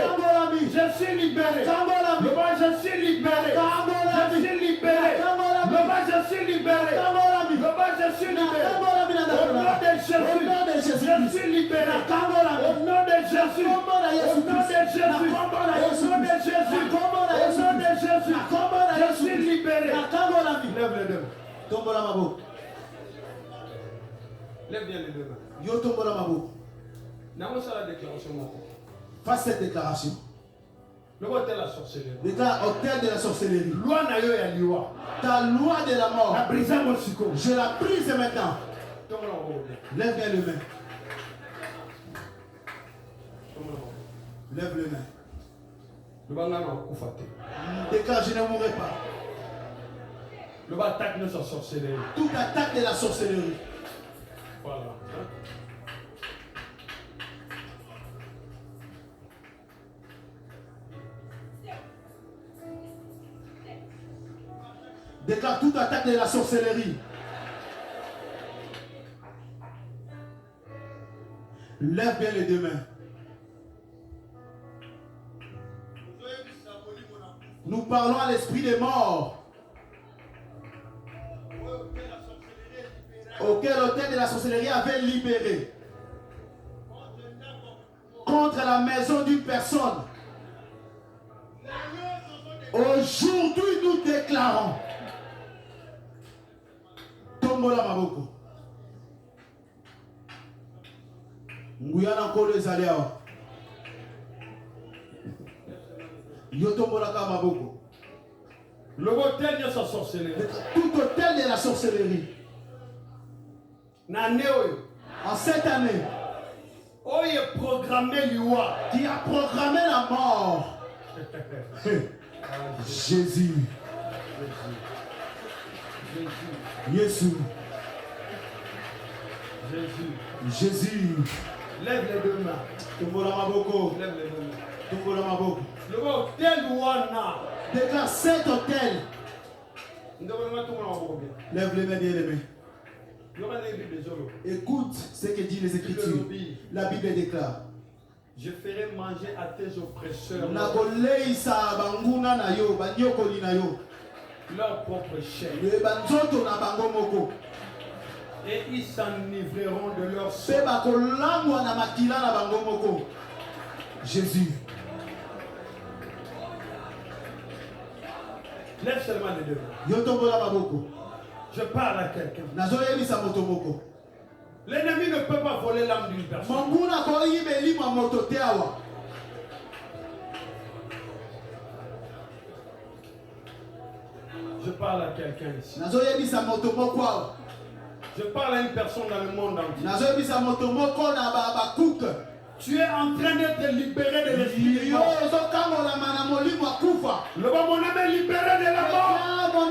Je suis libéré. Je suis libéré. Je suis libéré. Je suis libéré. Je suis libéré. Au nom de Jésus. Je suis libéré. Au nom de Jésus. Au nom de Jésus. Au nom de Jésus. Au nom de Jésus. Je suis libéré. Lève les deux. Lève bien les deux mains. La déclaration. Fais cette déclaration. Le hôtel de la sorcellerie. Déclare hôtel de la sorcellerie. Loi na yo ya liwa. Ta loi de la mort. La brise mon siko. Je la brise maintenant. Lève bien les mains. Lève les mains. Déclare, je ne mourrai pas. Le attaque de sa sorcellerie. Toute attaque de la sorcellerie. Voilà. Déclare toute attaque de la sorcellerie. Lève bien les deux mains. Nous parlons à l'esprit des morts. Auquel l'hôtel de la sorcellerie avait libéré. Contre la maison d'une personne. Aujourd'hui, nous déclarons. Tombola maboko. Nguyana kolo ezali awa. Yo tombola ka maboko. Le hôtel de sa sorcellerie. Tout hôtel de la sorcellerie. En cette année. Qui a programmé la mort. Jésus. Jésus. Jésus. Lève les deux mains. Tombola maboko. Lève les deux mains. Tombola maboko. Le hôtel Wana. Déclare cet hôtel. Lève les mains, bien les mains. Écoute ce que dit les Écritures. La Bible déclare. Je ferai manger à tes oppresseurs leur propre chair. Et ils s'enivreront de leur sang. Jésus. Lève seulement les deux mains. Je parle à quelqu'un. L'ennemi ne peut pas voler l'âme d'une personne. Je parle à quelqu'un ici. Je parle à une personne dans le monde entier. Tu es en train d'être libéré de l'esprit. Le bon mon âme est libéré de la mort. Au nom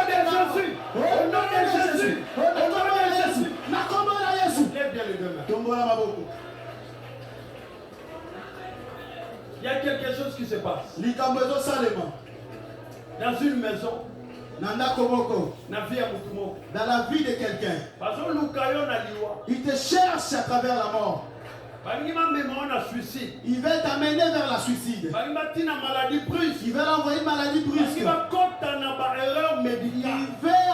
de Jésus. Au nom de Jésus. Au nom de Jésus. Lève bien les deux mains. Il y a quelque chose qui se passe. Dans une maison. Nanda Komoko. Na vie à Mutumoko. Dans la vie de quelqu'un. Parce que Lukayo na liwa. Il te cherche à travers la mort. Il veut t'amener vers la suicide. Il veut envoyer une maladie brusque. Il veut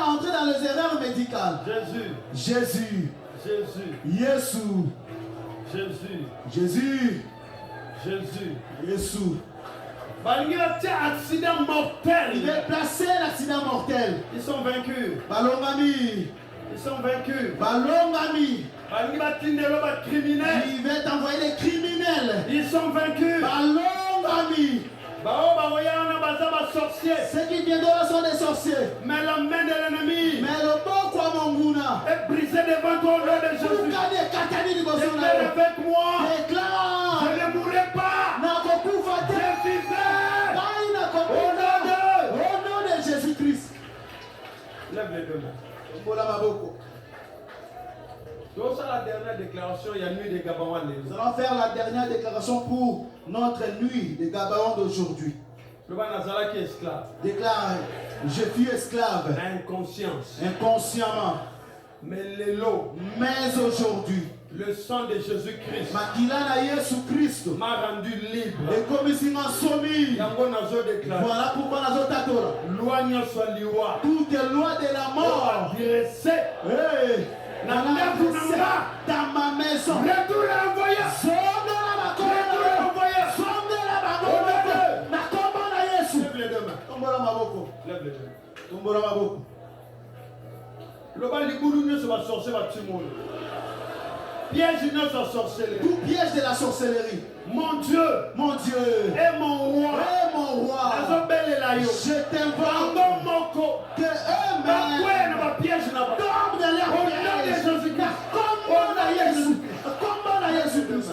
entrer dans les erreurs médicales. Jésus. Jésus. Jésus. Jésus. Jésus. Jésus. Jésus. Accident mortel. Il veut placer l'accident mortel. Ils sont vaincus. Balongami. Ils sont vaincus. Balongami. Il veut t'envoyer les criminels. Ils sont vaincus. Balongami. Ceux qui viennent de là sont des sorciers. Mais la main de l'ennemi est brisée devant toi au nom de Jésus. Déclare avec moi. Déclare. Je ne mourrai pas. Je vivrai. Au nom de Jésus-Christ. Lève les deux mains. Donc ça, la dernière déclaration, il y a nuit des Gabaouans. Nous allons faire la dernière déclaration pour notre nuit des Gabaouans d'aujourd'hui. Le Banazala qui est esclave. Déclare, je suis esclave. Inconscience. Inconsciemment. Mais aujourd'hui, le sang de Jésus-Christ m'a rendu libre. Et comme ici m'a soumis. Voilà pourquoi nous avons tâté. Toute loi de la mort. Hey. Dans ma maison. Retourne envoyé. Lève les deux mains. Lève les deux mains. Le bal du boulot ne se va sorcer, va tuer mon piège ne se sorcellerie. Tout piège de la sorcellerie. Mon Dieu. Et mon roi. Je t'invoque. Que eux-mêmes.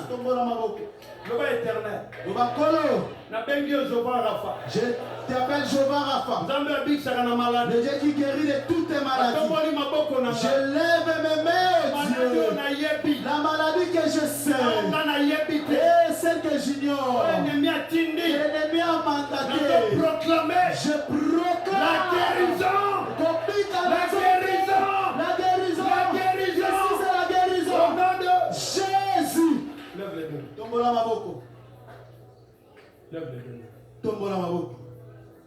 Tombe dans leur piège. Le bas éternel. Je t'appelle Jehovah Rapha. Le Dieu qui guérit de toutes tes maladies. Je lève mes mains au Dieu. La maladie que je sais et celle que j'ignore. L'ennemi a mandaté. Je proclame la guérison. La guérison. C'est la guérison. Au nom de Jésus. Lève les deux. Tombola maboko. Lève les deux. Tombola maboko.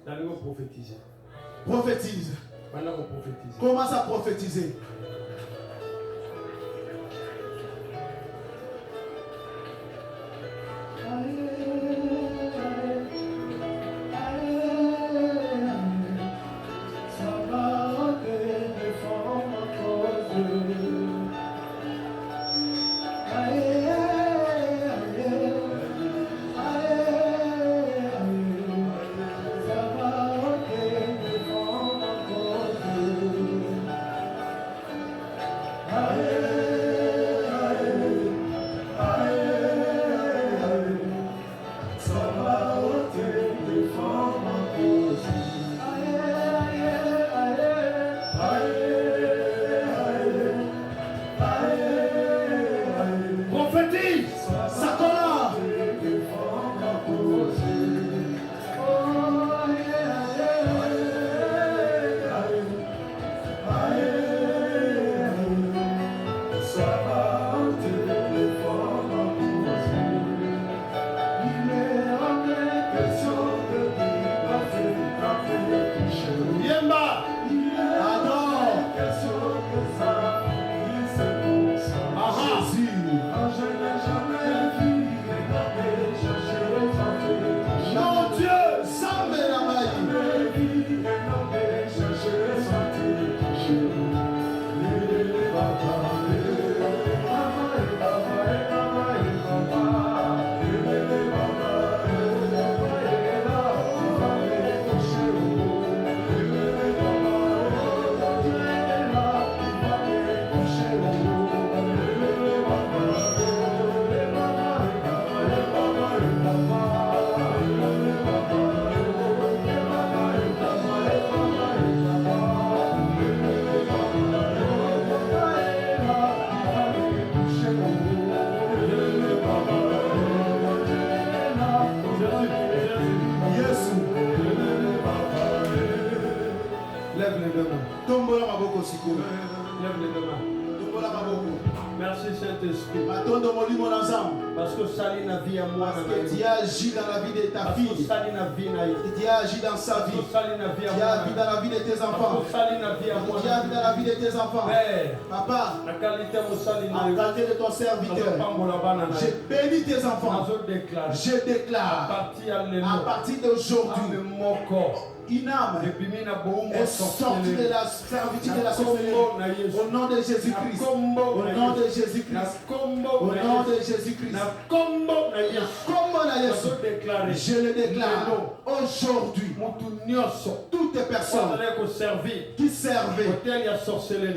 Allons prophétiser. Prophétise. Commence à prophétiser. Merci Saint-Esprit. Parce que Sali n'a vie à moi. Dieu agit dans la vie de ta fille. Dieu agit dans sa vie. Dieu agit dans la vie de tes enfants. Dieu agit dans la vie de tes enfants. Papa, en qualité de ton serviteur, je bénis tes enfants. Je déclare à partir d'aujourd'hui, une âme est sortie de la servitude de la sorcellerie. Au nom de Jésus-Christ. Au nom de Jésus-Christ. Au nom de Jésus-Christ. Je le déclare aujourd'hui. Toutes les personnes qui servaient un hôtel de la sorcellerie,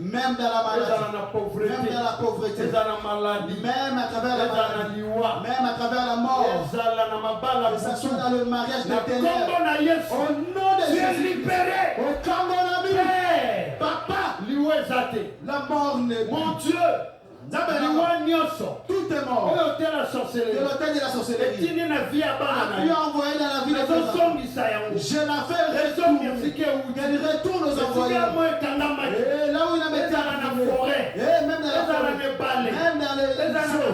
même dans la maladie, même dans la pauvreté, même à travers la maladie, même à travers la mort, que ce soit dans le mariage des ténèbres. Au nom de Jésus, libéré. Papa, la mort n'est mon Dieu. Tout est mort. De l'hôtel de la sorcellerie. A pu envoyer dans la vie de tes enfants. Je l'ai fait retourner. Qu'elle retourne aux envoyés. Et là où il a mis dans la forêt. Et même dans la forêt. Même dans les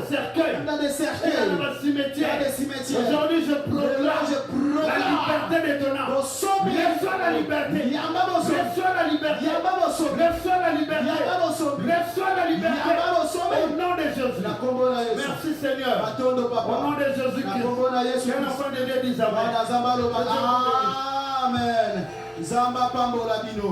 cercueils. Même dans des cercueils. Dans des cimetières. Aujourd'hui je proclame la liberté de ton âme. Reçois la liberté. Reçois la liberté. Reçois la liberté. Reçois la liberté. Au nom de Jésus. Merci Seigneur. Au nom de Jésus-Christ. Un enfant de Dieu dit Amen. Amen. Zamba Pambo Labino.